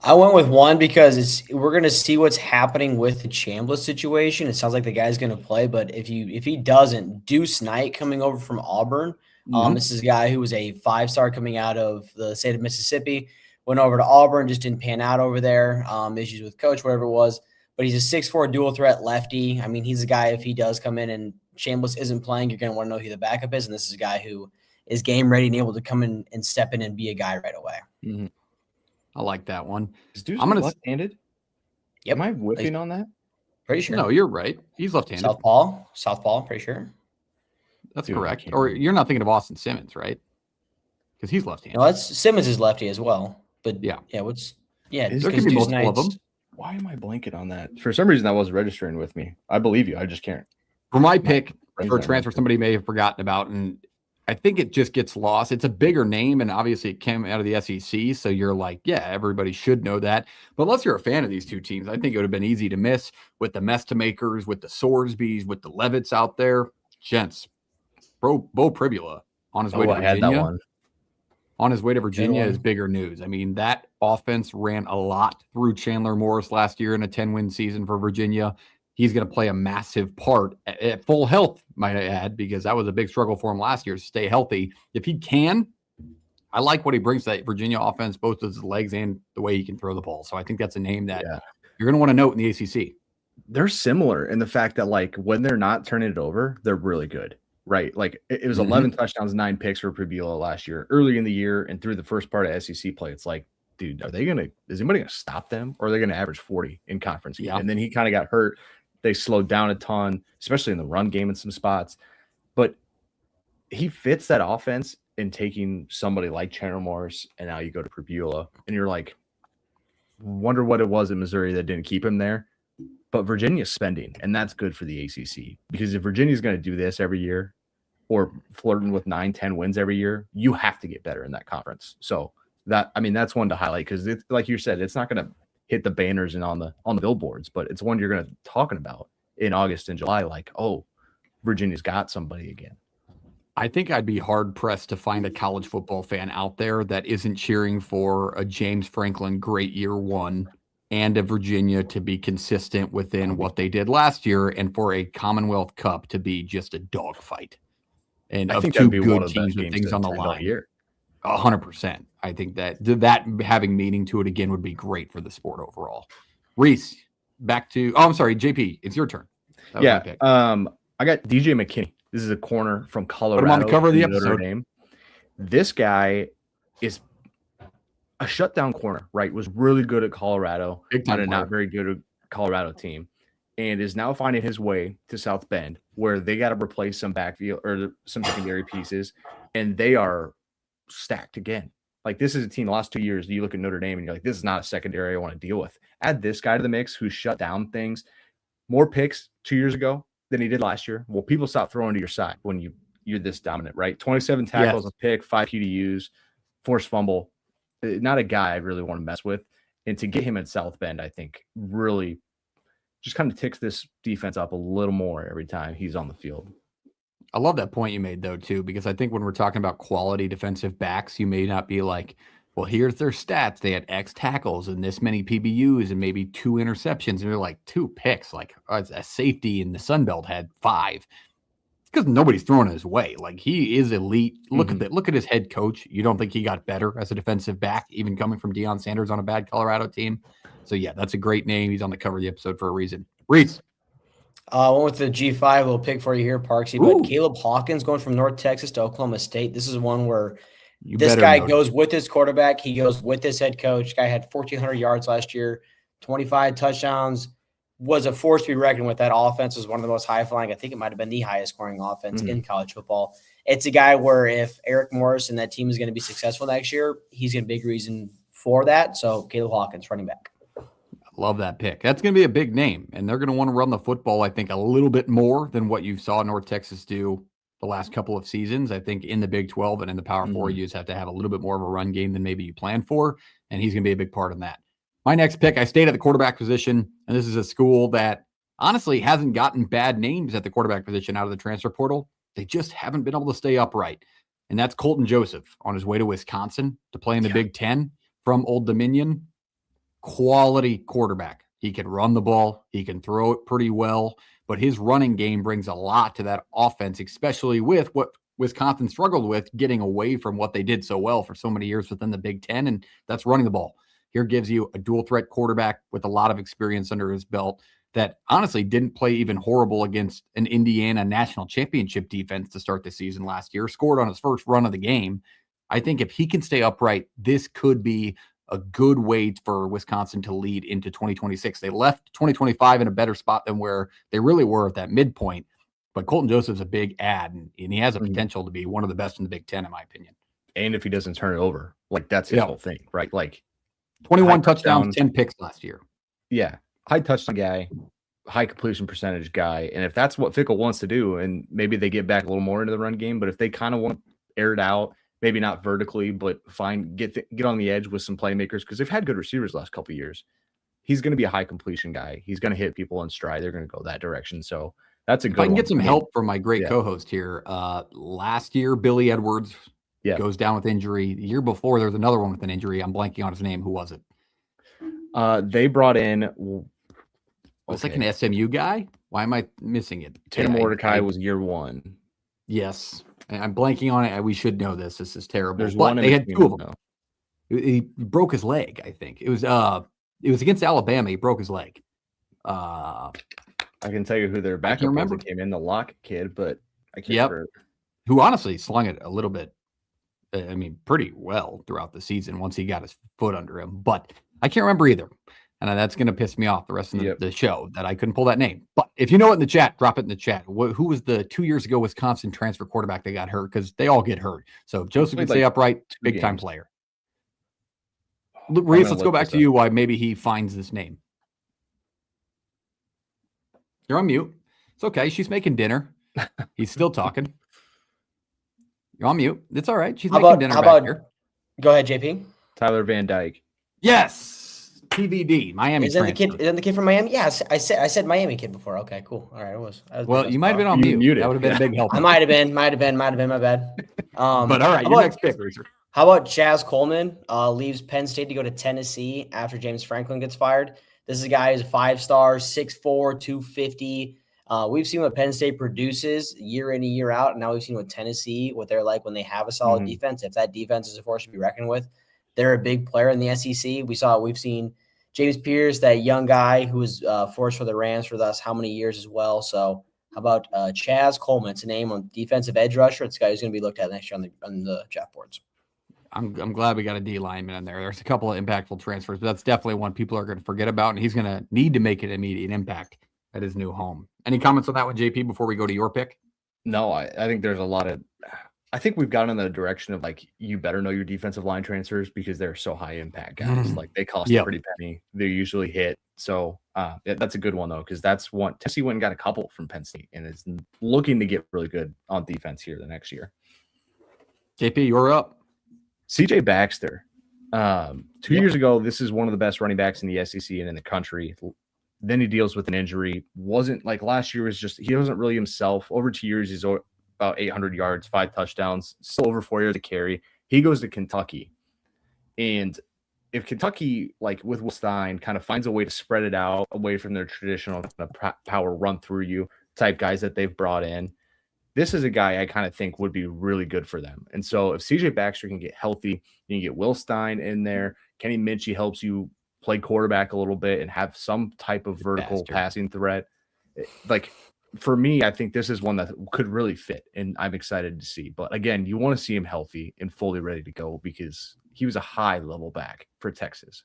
I went with one because we're going to see what's happening with the Chambliss situation. It sounds like the guy's going to play, but if he doesn't, Deuce Knight coming over from Auburn. This is a guy who was a 5-star coming out of the state of Mississippi, went over to Auburn, just didn't pan out over there. Issues with coach, whatever it was. But he's a 6'4" dual threat lefty. I mean, he's a guy, if he does come in and Chambliss isn't playing, you're going to want to know who the backup is. And this is a guy who is game ready and able to come in and step in and be a guy right away. I like that one. Is Deuce left-handed? Yep. Am I whipping on that? Pretty sure. No, you're right. He's left-handed. Southpaw, pretty sure. That's correct. Or you're not thinking of Austin Simmons, right? Because he's left-handed. No, Simmons is lefty as well. But yeah, there could be multiple of them. Why am I blanking on that? For some reason, that wasn't registering with me. I believe you. I just can't. For my pick for a transfer, somebody may have forgotten about, and I think it just gets lost. It's a bigger name, and obviously it came out of the SEC, so you're like, yeah, everybody should know that. But unless you're a fan of these two teams, I think it would have been easy to miss with the Mestamakers, with the Sorsbys, with the Levitts out there. Gents, Bo Pribula on his way to Virginia. I had that one. On his way to Virginia is bigger news. I mean, that offense ran a lot through Chandler Morris last year in a 10-win season for Virginia. He's going to play a massive part at full health, might I add, because that was a big struggle for him last year to stay healthy. If he can, I like what he brings to that Virginia offense, both with his legs and the way he can throw the ball. So I think that's a name that you're going to want to note in the ACC. They're similar in the fact that, like, when they're not turning it over, they're really good. Right. Like it was 11 touchdowns, 9 picks for Pribula last year, early in the year and through the first part of SEC play. It's like, dude, is anybody going to stop them, or are they going to average 40 in conference? Yeah. And then he kind of got hurt. They slowed down a ton, especially in the run game in some spots. But he fits that offense in taking somebody like Chandler Morris, and now you go to Pribula, and you're like, wonder what it was in Missouri that didn't keep him there. But Virginia's spending, and that's good for the ACC, because if Virginia's going to do this every year or flirting with 9-10 wins every year, you have to get better in that conference. So that's one to highlight, because like you said, it's not going to hit the banners and on the billboards, but it's one you're going to be talking about in August and July, like, oh, Virginia's got somebody again. I think I'd be hard-pressed to find a college football fan out there that isn't cheering for a James Franklin great year one and a Virginia to be consistent within what they did last year, and for a Commonwealth Cup to be just a dogfight. And I of think two be good teams with things on the line. 100%. I think that having meaning to it again would be great for the sport overall. Reese, back to I'm sorry, JP, it's your turn. I got DJ McKinney. This is a corner from Colorado. Put him on the cover of the episode. This guy is a shutdown corner, right? Was really good at Colorado, on a not very good Colorado team, and is now finding his way to South Bend, where they got to replace some backfield or some secondary pieces, and they are stacked again. Like, this is a team the last 2 years, you look at Notre Dame and you're like, this is not a secondary I want to deal with. Add this guy to the mix who shut down things, more picks 2 years ago than he did last year. Well, people stop throwing to your side when you're this dominant, right? 27 tackles, a pick, 5 QDUs, forced fumble. Not a guy I really want to mess with. And to get him at South Bend, I think really just kind of ticks this defense up a little more every time he's on the field. I love that point you made, though, too, because I think when we're talking about quality defensive backs, you may not be like, well, here's their stats. They had X tackles and this many PBUs and maybe 2 interceptions. And you're like, 2 picks. Like, a safety in the Sun Belt had 5. Because nobody's throwing his way. Like, he is elite. Look at that. Look at his head coach. You don't think he got better as a defensive back, even coming from Deion Sanders on a bad Colorado team? So, yeah, that's a great name. He's on the cover of the episode for a reason. Reese. I went with the G5 little pick for you here, Parksy. But Caleb Hawkins going from North Texas to Oklahoma State. This is one where this guy goes with his quarterback. He goes with his head coach. Guy had 1,400 yards last year, 25 touchdowns. Was a force to be reckoned with. That offense was one of the most high-flying. I think it might have been the highest-scoring offense in college football. It's a guy where if Eric Morris and that team is going to be successful next year, he's going to be a big reason for that. So Caleb Hawkins, running back. I Love that pick. That's going to be a big name, and they're going to want to run the football, I think, a little bit more than what you saw North Texas do the last couple of seasons. I think in the Big 12 and in the Power 4, you just have to have a little bit more of a run game than maybe you planned for, and he's going to be a big part of that. My next pick, I stayed at the quarterback position, and this is a school that honestly hasn't gotten bad names at the quarterback position out of the transfer portal. They just haven't been able to stay upright, and that's Colton Joseph on his way to Wisconsin to play in the Big 10 from Old Dominion. Quality quarterback. He can run the ball. He can throw it pretty well, but his running game brings a lot to that offense, especially with what Wisconsin struggled with, getting away from what they did so well for so many years within the Big 10, and that's running the ball. Here gives you a dual threat quarterback with a lot of experience under his belt that honestly didn't play even horrible against an Indiana national championship defense to start the season last year, scored on his first run of the game. I think if he can stay upright, this could be a good way for Wisconsin to lead into 2026. They left 2025 in a better spot than where they really were at that midpoint. But Colton Joseph's a big add, and he has a potential to be one of the best in the Big 10, in my opinion. And if he doesn't turn it over, like that's his whole thing, right? Like 21 touchdowns, 10 picks last year. Yeah. High touchdown guy, high completion percentage guy. And if that's what Fickle wants to do, and maybe they get back a little more into the run game, but if they kind of want to air it out, maybe not vertically, but get on the edge with some playmakers, because they've had good receivers last couple of years. He's going to be a high completion guy. He's going to hit people in stride. They're going to go that direction. So that's a good one. If I can get some help from my great co-host here. Last year, Billy Edwards goes down with injury. The year before, there was another one with an injury. I'm blanking on his name. Who was it? They brought in... It's like an SMU guy. Why am I missing it? Tim Mordecai was year one. Yes. I'm blanking on it. We should know this. This is terrible. There's one. They had two of them. He broke his leg, I think. It was against Alabama. He broke his leg. I can tell you who their backup was that came in, the Lock kid, but I can't remember. Who honestly slung it a little bit, I mean, pretty well throughout the season once he got his foot under him. But I can't remember either. And that's going to piss me off the rest of the show that I couldn't pull that name. But if you know it in the chat, drop it in the chat. Who was the 2 years ago Wisconsin transfer quarterback that got hurt? Because they all get hurt. So if Joseph can stay upright, big-time player. Reese, let's go back to you why maybe he finds this name. You're on mute. It's okay. She's making dinner. He's still talking. You're on mute. It's all right. She's making dinner back here. Go ahead, JP. Tyler Van Dyke. Yes. TVD, Miami. Isn't the kid from Miami? Yes, I said Miami kid before. Okay, cool. All right, I was well, you might have been on mute. That would have been a big help. I might have been. My bad. But all right, your next pick, Reeser. How about Chaz Coleman leaves Penn State to go to Tennessee after James Franklin gets fired? This is a guy who's a 5-star, 6'4", 250. We've seen what Penn State produces year in and year out, and now we've seen what Tennessee, what they're like when they have a solid defense. If that defense is a force to be reckoned with, they're a big player in the SEC. We've seen James Pierce, that young guy who was forced for the Rams for us how many years as well. So how about Chaz Coleman? It's a name on defensive edge rusher. It's a guy who's going to be looked at next year on the draft boards. I'm glad we got a D lineman in there. There's a couple of impactful transfers, but that's definitely one people are going to forget about, and he's going to need to make an immediate impact at his new home. Any comments on that one, JP, before we go to your pick? No, I think there's a lot of – I think we've gotten in the direction of, like, you better know your defensive line transfers because they're so high impact guys. Like, they cost a pretty penny. They usually hit. So that's a good one, though, because that's one – Tennessee went and got a couple from Penn State and is looking to get really good on defense here the next year. JP, you're up. CJ Baxter. 2 years ago, this is one of the best running backs in the SEC and in the country. Then he deals with an injury. Wasn't like last year was just, he wasn't really himself. Over 2 years, he's about 800 yards, 5 touchdowns, still over 4 years to carry. He goes to Kentucky. And if Kentucky, like with Will Stein, kind of finds a way to spread it out away from their traditional kind of power run through you type guys that they've brought in, this is a guy I kind of think would be really good for them. And so if CJ Baxter can get healthy, you can get Will Stein in there. Kenny Minchie helps you play quarterback a little bit and have some type of vertical passing threat. Like for me, I think this is one that could really fit, and I'm excited to see. But again, you want to see him healthy and fully ready to go because he was a high level back for Texas.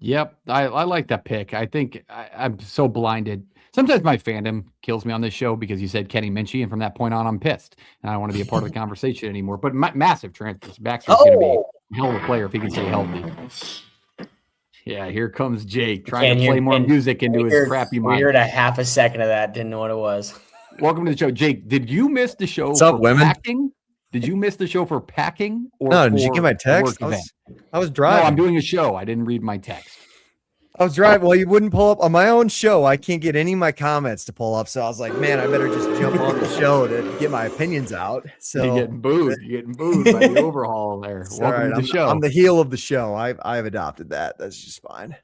Yep, I like that pick. I think I'm so blinded. Sometimes my fandom kills me on this show because you said Kenny Minchie, and from that point on, I'm pissed. And I don't want to be a part of the conversation anymore. But massive transfers. Baxter's going to be a hell of a player if he can stay healthy. Yeah, here comes Jake I trying can't to hear- play more and music into we his heard- crappy We mic. heard a half a second of that. Didn't know what it was. Welcome to the show, Jake. Did you miss the show What's up, for women? packing? Did you miss the show for packing or No, for did you get my a text? work event? I was No, driving. I'm doing a show. I didn't read my text. I was driving. Well, you wouldn't pull up on my own show. I can't get any of my comments to pull up. So I was like, man, I better just jump on the show to get my opinions out. So You're getting booed. You're getting booed by the overhaul there. it's Welcome all to right. the show. I'm the heel of the show. I've adopted that. That's just fine.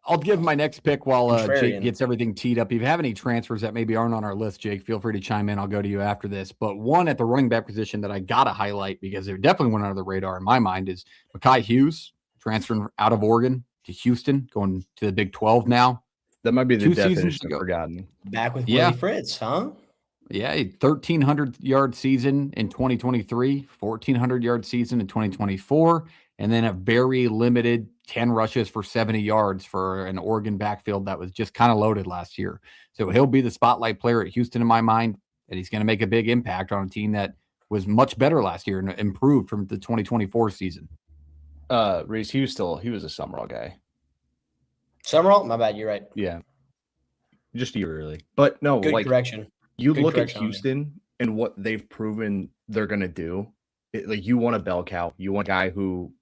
I'll give my next pick while Jake Contrarian. gets everything teed up. If you have any transfers that maybe aren't on our list, Jake, feel free to chime in. I'll go to you after this. But one at the running back position that I got to highlight because they definitely went under the radar in my mind is Mekhi Hughes, transferring out of Oregon to Houston, going to the Big 12 now. That might be the 2 seasons definition ago. of forgotten. Back with Yeah. Willie Fritz, huh? Yeah, a 1,300-yard season in 2023, 1,400-yard season in 2024, and then a very limited 10 rushes for 70 yards for an Oregon backfield that was just kind of loaded last year. So he'll be the spotlight player at Houston in my mind, and he's going to make a big impact on a team that was much better last year and improved from the 2024 season. Reese, he was a Summerall guy. Summerall, my bad. You're right. Yeah. Just a year early. But no, Good like correction. you Good look at correction on me. Houston and what they've proven they're gonna do. Like you want a bell cow. You want a guy who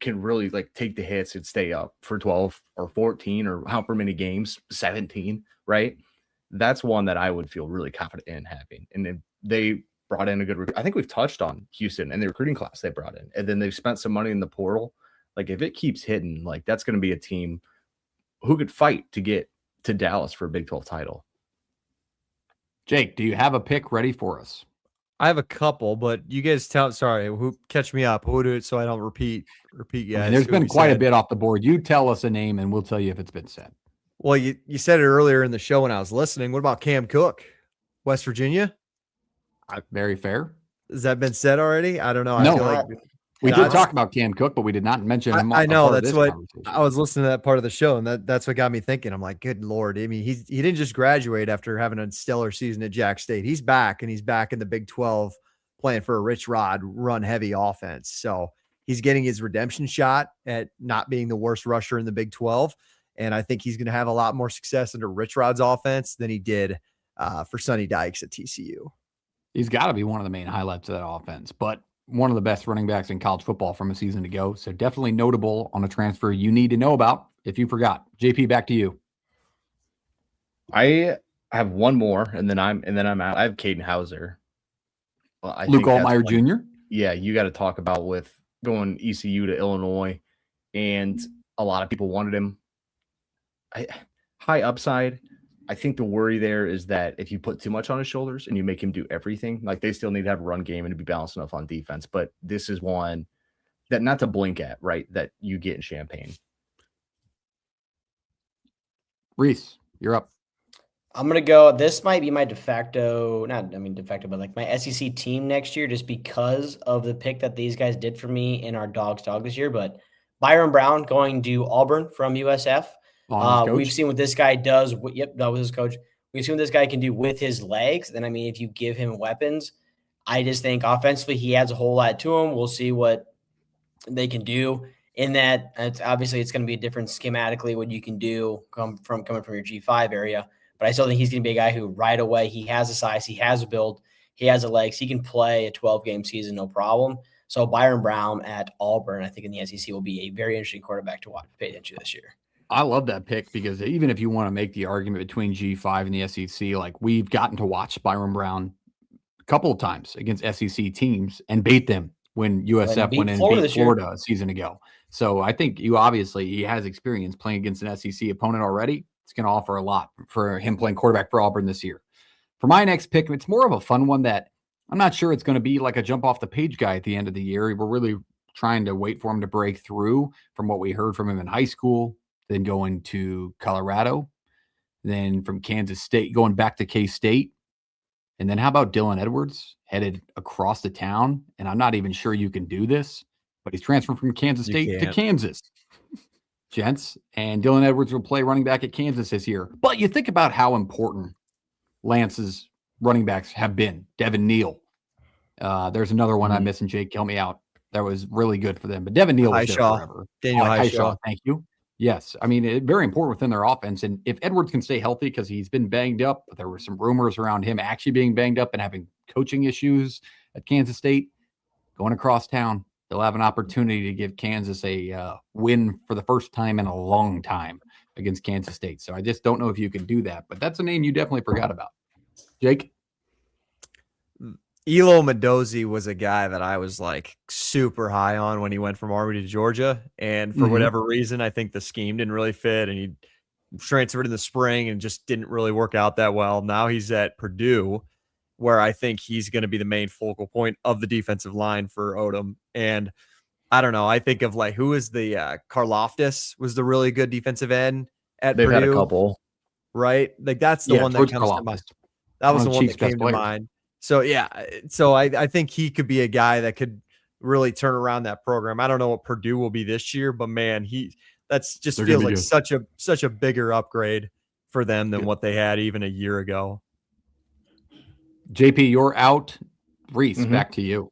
can really like take the hits and stay up for 12 or 14 or however many games, 17, right? That's one that I would feel really confident in having. And then they brought in a good I think we've touched on Houston and the recruiting class they brought in. And then they've spent some money in the portal. Like if it keeps hitting, like that's going to be a team who could fight to get to Dallas for a Big 12 title. Jake, do you have a pick ready for us? I have a couple, but you guys catch me up. Who do it so I don't repeat guys. I mean, there's who been we quite a said. bit off the board. You tell us a name and we'll tell you if it's been said. Well, you said it earlier in the show when I was listening. What about Cam Cook, West Virginia? Very fair. Has that been said already? I don't know. No. I feel like We Yeah, did I- talk about Cam Cook, but we did not mention him. I know, as part of that's this what conversation. I was listening to that part of the show, and that's what got me thinking. I'm like, good Lord. I mean, he didn't just graduate after having a stellar season at Jack State. He's back, and he's back in the Big 12 playing for a Rich Rod run heavy offense. So he's getting his redemption shot at not being the worst rusher in the Big 12. And I think he's going to have a lot more success under Rich Rod's offense than he did for Sonny Dykes at TCU. He's got to be one of the main highlights of that offense, but one of the best running backs in college football from a season ago. So definitely notable on a transfer you need to know about if you forgot. JP, back to you. I have one more, and then I'm out. I have Caden Hauser. Well, I Luke think that's Altmaier one- Jr. Yeah, you got to talk about with going ECU to Illinois, and a lot of people wanted him. High upside. I think the worry there is that if you put too much on his shoulders and you make him do everything, like they still need to have a run game and to be balanced enough on defense. But this is one that not to blink at, right? That you get in Champaign. Reese, you're up. I'm gonna go. This might be my de facto, but like my SEC team next year, just because of the pick that these guys did for me in our dog this year. But Byron Brown going to Auburn from USF. We've seen what this guy does. Yep, that was his coach. We've seen what this guy can do with his legs. And I mean, if you give him weapons, I just think offensively he adds a whole lot to him. We'll see what they can do in that. It's going to be different schematically what you can do coming from your G5 area. But I still think he's going to be a guy who right away, he has a size, he has a build, he has the legs, he can play a 12-game season, no problem. So Byron Brown at Auburn, I think in the SEC will be a very interesting quarterback to watch, pay attention to this year. I love that pick because even if you want to make the argument between G5 and the SEC, like we've gotten to watch Byron Brown a couple of times against SEC teams and bait them when USF went in and beat Florida a season ago. So I think he has experience playing against an SEC opponent already. It's going to offer a lot for him playing quarterback for Auburn this year. For my next pick, it's more of a fun one that I'm not sure it's going to be like a jump off the page guy at the end of the year. We're really trying to wait for him to break through from what we heard from him in high school, then going to Colorado, then from Kansas State, going back to K-State. And then how about Dylan Edwards headed across the town? And I'm not even sure you can do this, but he's transferred from Kansas State to Kansas. Gents, and Dylan Edwards will play running back at Kansas this year. But you think about how important Lance's running backs have been. Devin Neal. There's another one I'm missing. Jake, help me out. That was really good for them. But Devin Neal was there forever. Daniel Highshaw. Thank you. Yes. I mean, very important within their offense. And if Edwards can stay healthy, because he's been banged up, there were some rumors around him actually being banged up and having coaching issues at Kansas State. Going across town, they'll have an opportunity to give Kansas a win for the first time in a long time against Kansas State. So I just don't know if you can do that, but that's a name you definitely forgot about. Jake? Elo Mendoza was a guy that I was like super high on when he went from Army to Georgia. And for whatever reason, I think the scheme didn't really fit, and he transferred in the spring and just didn't really work out that well. Now he's at Purdue, where I think he's going to be the main focal point of the defensive line for Odom. And I don't know. I think of like, who is the Karlaftis was the really good defensive end at They've Purdue. had a couple. Right? Like that's the one that George comes to mind. Karlaftis. That was One the of one Chiefs' that came best to players. mind. So yeah, so I think he could be a guy that could really turn around that program. I don't know what Purdue will be this year, but man, that's just They're feels gonna be like good. such a bigger upgrade for them than Good. what they had even a year ago. JP, you're out. Reese, back to you.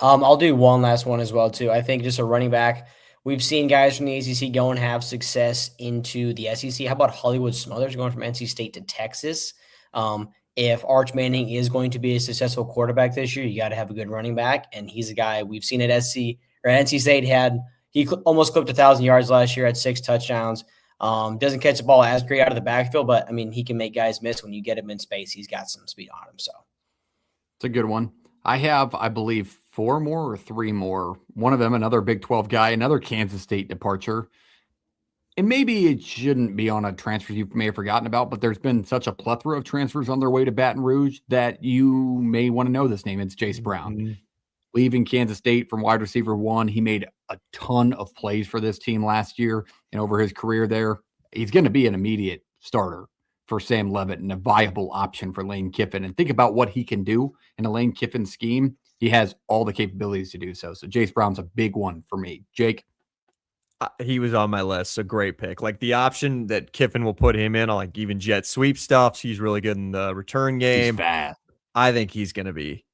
I'll do one last one as well too. I think just a running back. We've seen guys from the ACC go and have success into the SEC. How about Hollywood Smothers going from NC State to Texas? If Arch Manning is going to be a successful quarterback this year, you got to have a good running back, and he's a guy we've seen at NC State he almost clipped 1,000 yards last year, had 6 touchdowns. Doesn't catch the ball as great out of the backfield, but I mean he can make guys miss when you get him in space. He's got some speed on him, so It's a good one. I have, I believe, 4 more or 3 more. One of them, another Big 12 guy, another Kansas State departure. And maybe it shouldn't be on a transfer you may have forgotten about, but there's been such a plethora of transfers on their way to Baton Rouge that you may want to know this name. It's Jace Brown. Leaving Kansas State from wide receiver 1, he made a ton of plays for this team last year and over his career there. He's going to be an immediate starter for Sam Levitt and a viable option for Lane Kiffin. And think about what he can do in a Lane Kiffin scheme. He has all the capabilities to do so. So Jace Brown's a big one for me. Jake? He was on my list. So great pick. Like the option that Kiffin will put him in on like even jet sweep stuffs. He's really good in the return game. He's fast. I think he's going to be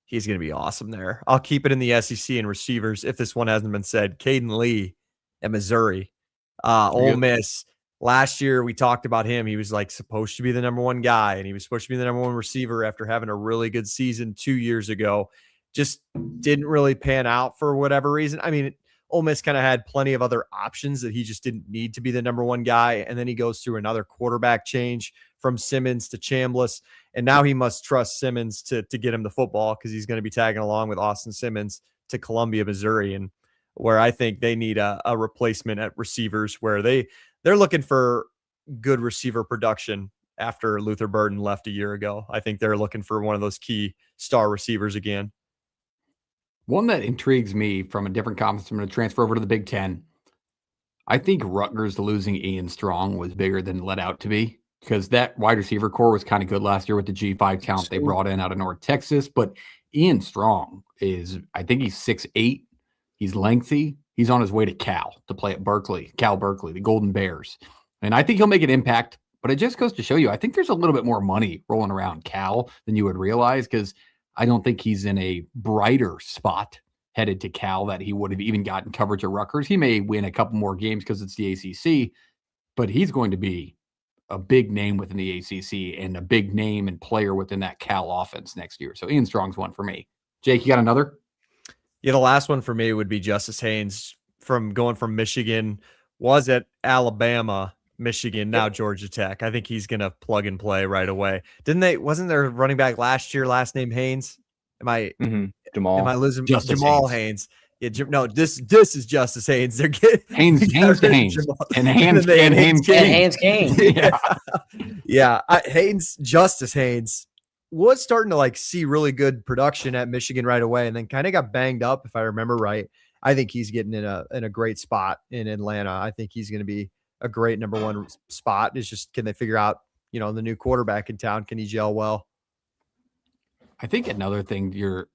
awesome there. I'll keep it in the SEC and receivers. If this one hasn't been said, Caden Lee at Missouri, Ole Miss. Last year we talked about him. He was like supposed to be the number 1 guy, and he was supposed to be the number 1 receiver after having a really good season 2 years ago. Just didn't really pan out for whatever reason. I mean, Ole Miss kind of had plenty of other options that he just didn't need to be the number 1 guy. And then he goes through another quarterback change from Simmons to Chambliss. And now he must trust Simmons to get him the football because he's going to be tagging along with Austin Simmons to Columbia, Missouri, and where I think they need a replacement at receivers where they're looking for good receiver production after Luther Burden left a year ago. I think they're looking for one of those key star receivers again. One that intrigues me from a different conference, I'm going to transfer over to the Big Ten. I think Rutgers losing Ian Strong was bigger than let out to be because that wide receiver core was kind of good last year with the G5 talent they brought in out of North Texas. But Ian Strong I think he's 6'8". He's lengthy. He's on his way to Cal to play at Cal Berkeley, the Golden Bears. And I think he'll make an impact. But it just goes to show you, I think there's a little bit more money rolling around Cal than you would realize because I don't think he's in a brighter spot headed to Cal that he would have even gotten coverage at Rutgers. He may win a couple more games because it's the ACC, but he's going to be a big name within the ACC and a big name and player within that Cal offense next year. So Ian Strong's one for me. Jake, you got another? Yeah, the last one for me would be Justice Haynes going from Michigan, was at Alabama, Michigan, now Georgia Tech. I think he's going to plug and play right away. Wasn't there a running back last year, last name Haynes? Jamal. Am I losing Justice Jamal Haynes? Yeah, no, this is Justice Haynes. They're getting Haynes to Haynes. And Haynes Kane. Yeah. Haynes, Justice Haynes was starting to like see really good production at Michigan right away, and then kind of got banged up, if I remember right. I think he's getting in a great spot in Atlanta. I think he's going to be a great number 1 spot. It's just, can they figure out, the new quarterback in town? Can he gel well? I think another thing to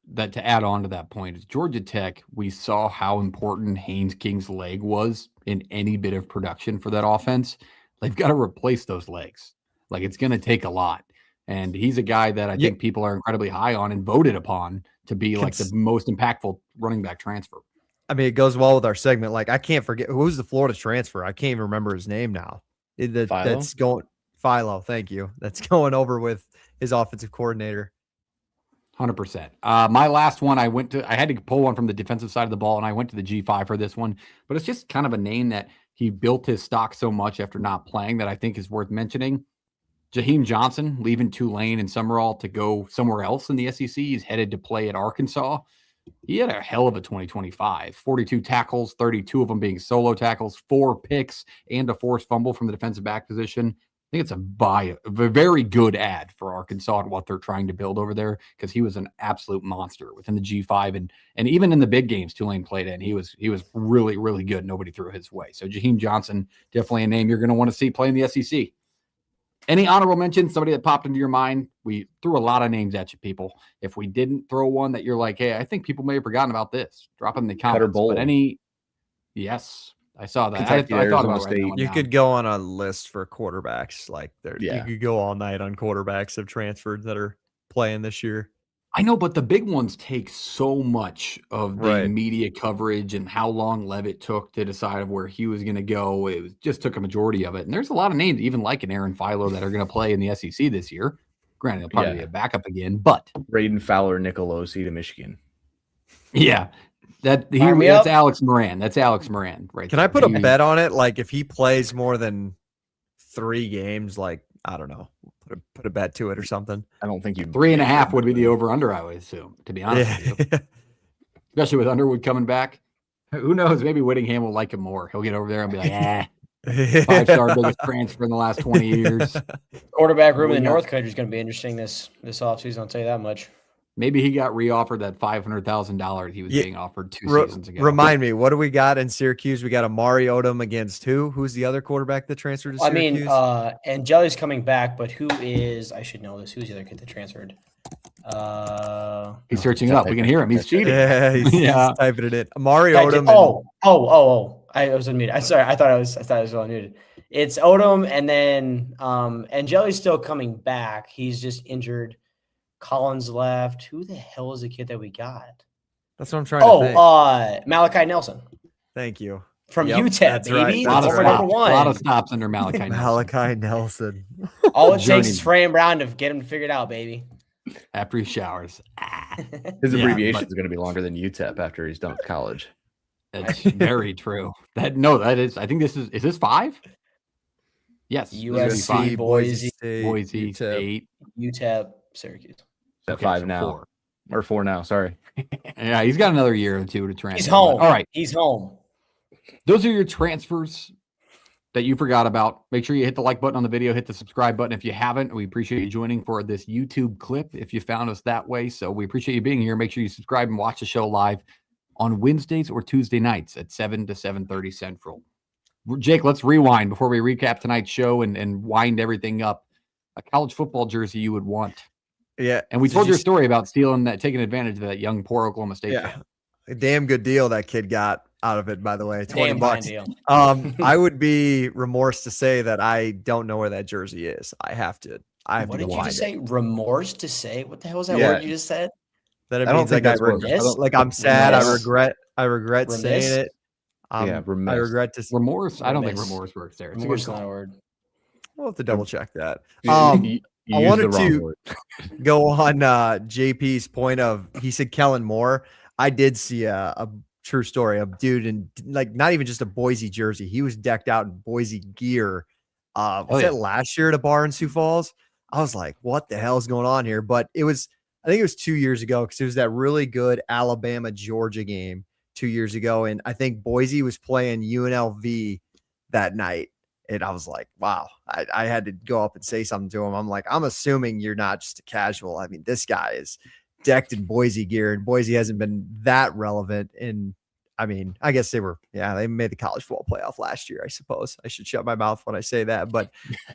add on to that point is Georgia Tech. We saw how important Haynes King's leg was in any bit of production for that offense. They've got to replace those legs. Like, it's going to take a lot. And he's a guy that I think people are incredibly high on and voted upon to be like the most impactful running back transfer. I mean, it goes well with our segment. Like, I can't forget who's the Florida transfer. I can't even remember his name now. That's going Philo. Thank you. That's going over with his offensive coordinator. 100%. My last one, I had to pull one from the defensive side of the ball, and I went to the G5 for this one. But it's just kind of a name that he built his stock so much after not playing that I think is worth mentioning. Jaheim Johnson leaving Tulane and Summerall to go somewhere else in the SEC. He's headed to play at Arkansas. He had a hell of a 2025. 42 tackles, 32 of them being solo tackles, 4 picks, and a forced fumble from the defensive back position. I think it's a very good ad for Arkansas and what they're trying to build over there, because he was an absolute monster within the G5 and even in the big games Tulane played in. He was really, really good. Nobody threw his way. So Jaheim Johnson, definitely a name you're going to want to see play in the SEC. Any honorable mentions, somebody that popped into your mind? We threw a lot of names at you, people. If we didn't throw one that you're like, hey, I think people may have forgotten about this, drop it in the comments. But yes, I saw that. Kentucky, I thought about State. You could go on a list for quarterbacks. Like you could go all night on quarterbacks have transferred that are playing this year. I know, but the big ones take so much of the media coverage and how long Levitt took to decide of where he was going to go. Just took a majority of it. And there's a lot of names, even like an Aaron Philo, that are going to play in the SEC this year. Granted, he'll probably be a backup again, but Braden Fowler, Nicolosi to Michigan. Yeah. That's Alex Moran. That's Alex Moran, right? Can I put a bet on it? Like, if he plays more than 3 games, like, I don't know, put a bet to it or something. I don't think you 3.5 would be the over/under, I would assume, to be honest with you. Especially with Underwood coming back. Who knows? Maybe Whittingham will like him more. He'll get over there and be like, 5-star biggest transfer in the last 20 years. Quarterback room in the North Country is going to be interesting this offseason, I'll tell you that much. Maybe he got re-offered that $500,000 he was being offered 2 seasons ago. Remind me, what do we got in Syracuse? We got Amari Odom against who? Who's the other quarterback that transferred to Syracuse? Angeli's coming back, but who is? I should know this. Who's the other kid that transferred? He's searching it up. We can hear him. He's cheating. Yeah, he's typing it in. Amari Odom. I was unmuted. I'm sorry. I thought I was unmuted. It's Odom, and then Angeli's still coming back. He's just injured. Collins left. Who the hell is the kid that we got? That's what I'm trying to think. Malachi Nelson. Thank you. From UTEP, baby. Right. A lot of stops under Malachi Nelson. Malachi Nelson. All it takes is Fran Brown to get him figured out, baby. After he showers. His abbreviation is going to be longer than UTEP after he's done with college. That's very true. That is, I think this is this 5? Yes. USC, Boise State, UTEP, Syracuse. At 5 now. 4. Or 4 now, sorry. Yeah, he's got another year or 2 to transfer. He's home. All right. He's home. Those are your transfers that you forgot about. Make sure you hit the like button on the video, hit the subscribe button if you haven't. We appreciate you joining for this YouTube clip if you found us that way. So we appreciate you being here. Make sure you subscribe and watch the show live on Wednesdays or Tuesday nights at 7 to 7:30 Central. Jake, let's rewind before we recap tonight's show and wind everything up. A college football jersey you would want. Yeah. And we told your story about taking advantage of that young, poor Oklahoma State fan. A damn good deal that kid got out of it, by the way. $20. Deal. I would be remorse to say that I don't know where that jersey is. I have to What did you just say? Remorse to say? What the hell was that word you just said? That I don't think I like I'm sad. I regret saying it. Remiss. I regret to remorse. I don't think remorse works there. It's remorse is not a word. We'll have to double check that. You I wanted to go on JP's point of, he said Kellen Moore. I did see a true story of dude in like not even just a Boise jersey. He was decked out in Boise gear. Was it last year at a bar in Sioux Falls? I was like, what the hell is going on here? But I think it was 2 years ago, because it was that really good Alabama-Georgia game 2 years ago. And I think Boise was playing UNLV that night. And I was like, wow, I had to go up and say something to him. I'm like, I'm assuming you're not just a casual. I mean, this guy is decked in Boise gear, and Boise hasn't been that relevant. And I mean, I guess they made the college football playoff last year, I suppose. I should shut my mouth when I say that. But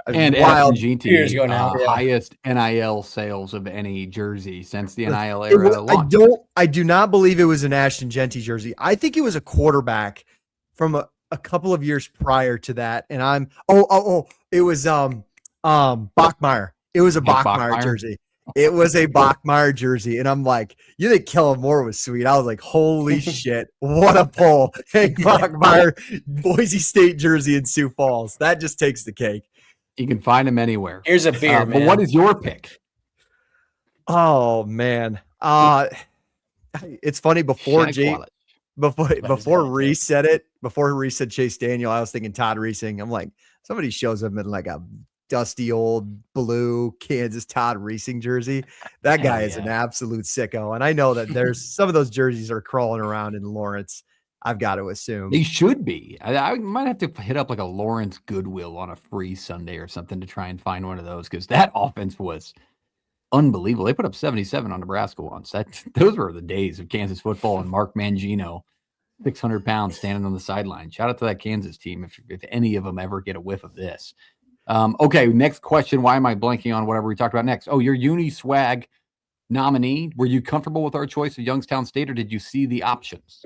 and wild years ago now, highest NIL sales of any jersey since the NIL era launched. I do not believe it was an Ashton Genty jersey. I think it was a quarterback from a couple of years prior to that. And it was Bachmeier. It was a Bachmeier jersey. It was a Bachmeyer jersey, and I'm like, you think Kellen Moore was sweet? I was like, holy shit, what a pull! Hey, Bachmeyer, Boise State jersey in Sioux Falls. That just takes the cake. You can find them anywhere. Here's a beer, man. But what is your pick? Oh man, it's funny before Reese said it, before Reese said Chase Daniel, I was thinking Todd Reesing. I'm like, somebody shows up in like a dusty old blue Kansas Todd Reesing jersey. That guy is an absolute sicko. And I know that there's some of those jerseys are crawling around in Lawrence. I've got to assume They should be. I might have to hit up like a Lawrence Goodwill on a free Sunday or something to try and find one of those, because that offense was unbelievable. They put up 77 on Nebraska once. Those were the days of Kansas football and Mark Mangino, 600 pounds standing on the sideline. Shout out to that Kansas team if any of them ever get a whiff of this. Okay, next question. Why am I blanking on whatever we talked about next? Oh, your uni swag nominee. Were you comfortable with our choice of Youngstown State, or did you see the options?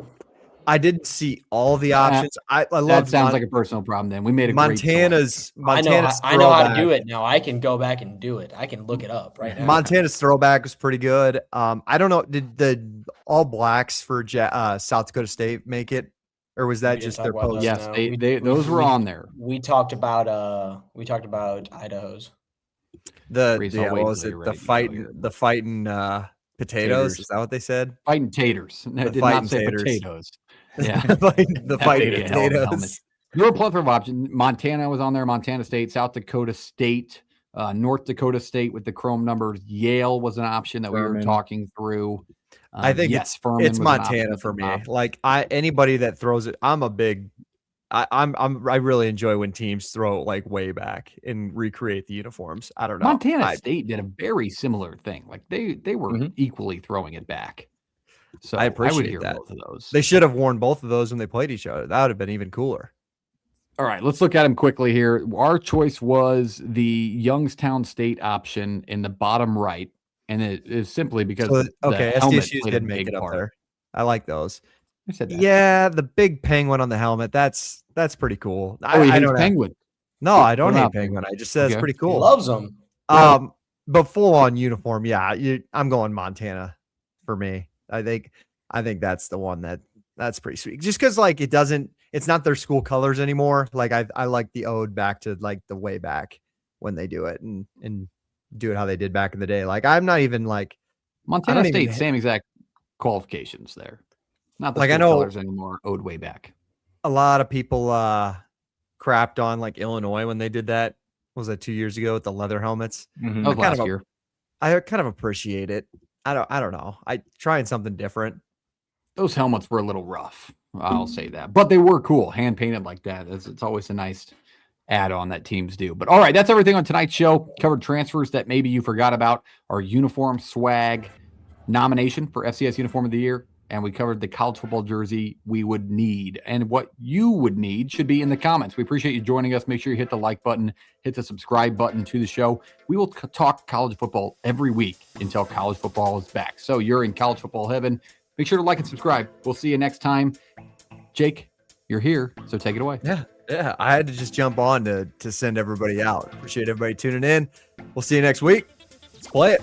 I didn't see all the options. I love that. Sounds like a personal problem. Then we made a Montana's. I know how to do it now. I can go back and do it. I can look it up right now. Montana's throwback was pretty good. I don't know. Did the All Blacks for South Dakota State make it, or was that just their post? Yes, those were on there. We talked about Idaho's. What was it? The fighting potatoes. Is that what they said? Fighting taters. No, did not say potatoes. Yeah, the fighting potatoes. There were a plethora of options. Montana was on there. Montana State, South Dakota State, North Dakota State with the chrome numbers. Yale was an option that we were talking through. I think it's Montana for me. Like anybody that throws it, I really enjoy when teams throw like way back and recreate the uniforms. I don't know. Montana State did a very similar thing. Like they were equally throwing it back. So I appreciate that. Both of those. They should have worn both of those when they played each other. That would have been even cooler. All right, let's look at them quickly here. Our choice was the Youngstown State option in the bottom right, and it is simply because SDSU did make it up there. I like those. I said that. Yeah, the big penguin on the helmet. That's pretty cool. I don't penguin. No, I don't hate penguin. I just said it's pretty cool. He loves them. But full on uniform, I'm going Montana for me. I think that's the one that's pretty sweet. Just because like it's not their school colors anymore. Like I like the ode back to like the way back when they do it and do it how they did back in the day. Like I'm not even like Montana State, same exact qualifications there. Not the school colors anymore. Ode way back. A lot of people crapped on like Illinois when they did that. What was that 2 years ago with the leather helmets? That was last year. I kind of appreciate it. I don't know. I trying something different. Those helmets were a little rough. I'll say that, but they were cool, hand painted like that. It's always a nice add-on that teams do. But all right, that's everything on tonight's show. Covered transfers that maybe you forgot about, our uniform swag nomination for FCS Uniform of the Year, and we covered the college football jersey we would need, and what you would need should be in the comments. We appreciate you joining us. Make sure you hit the like button, hit the subscribe button to the show. We will talk college football every week until college football is back. So you're in college football heaven. Make sure to like and subscribe. We'll see you next time. Jake, you're here, so take it away. Yeah. I had to just jump on to send everybody out. Appreciate everybody tuning in. We'll see you next week. Let's play it.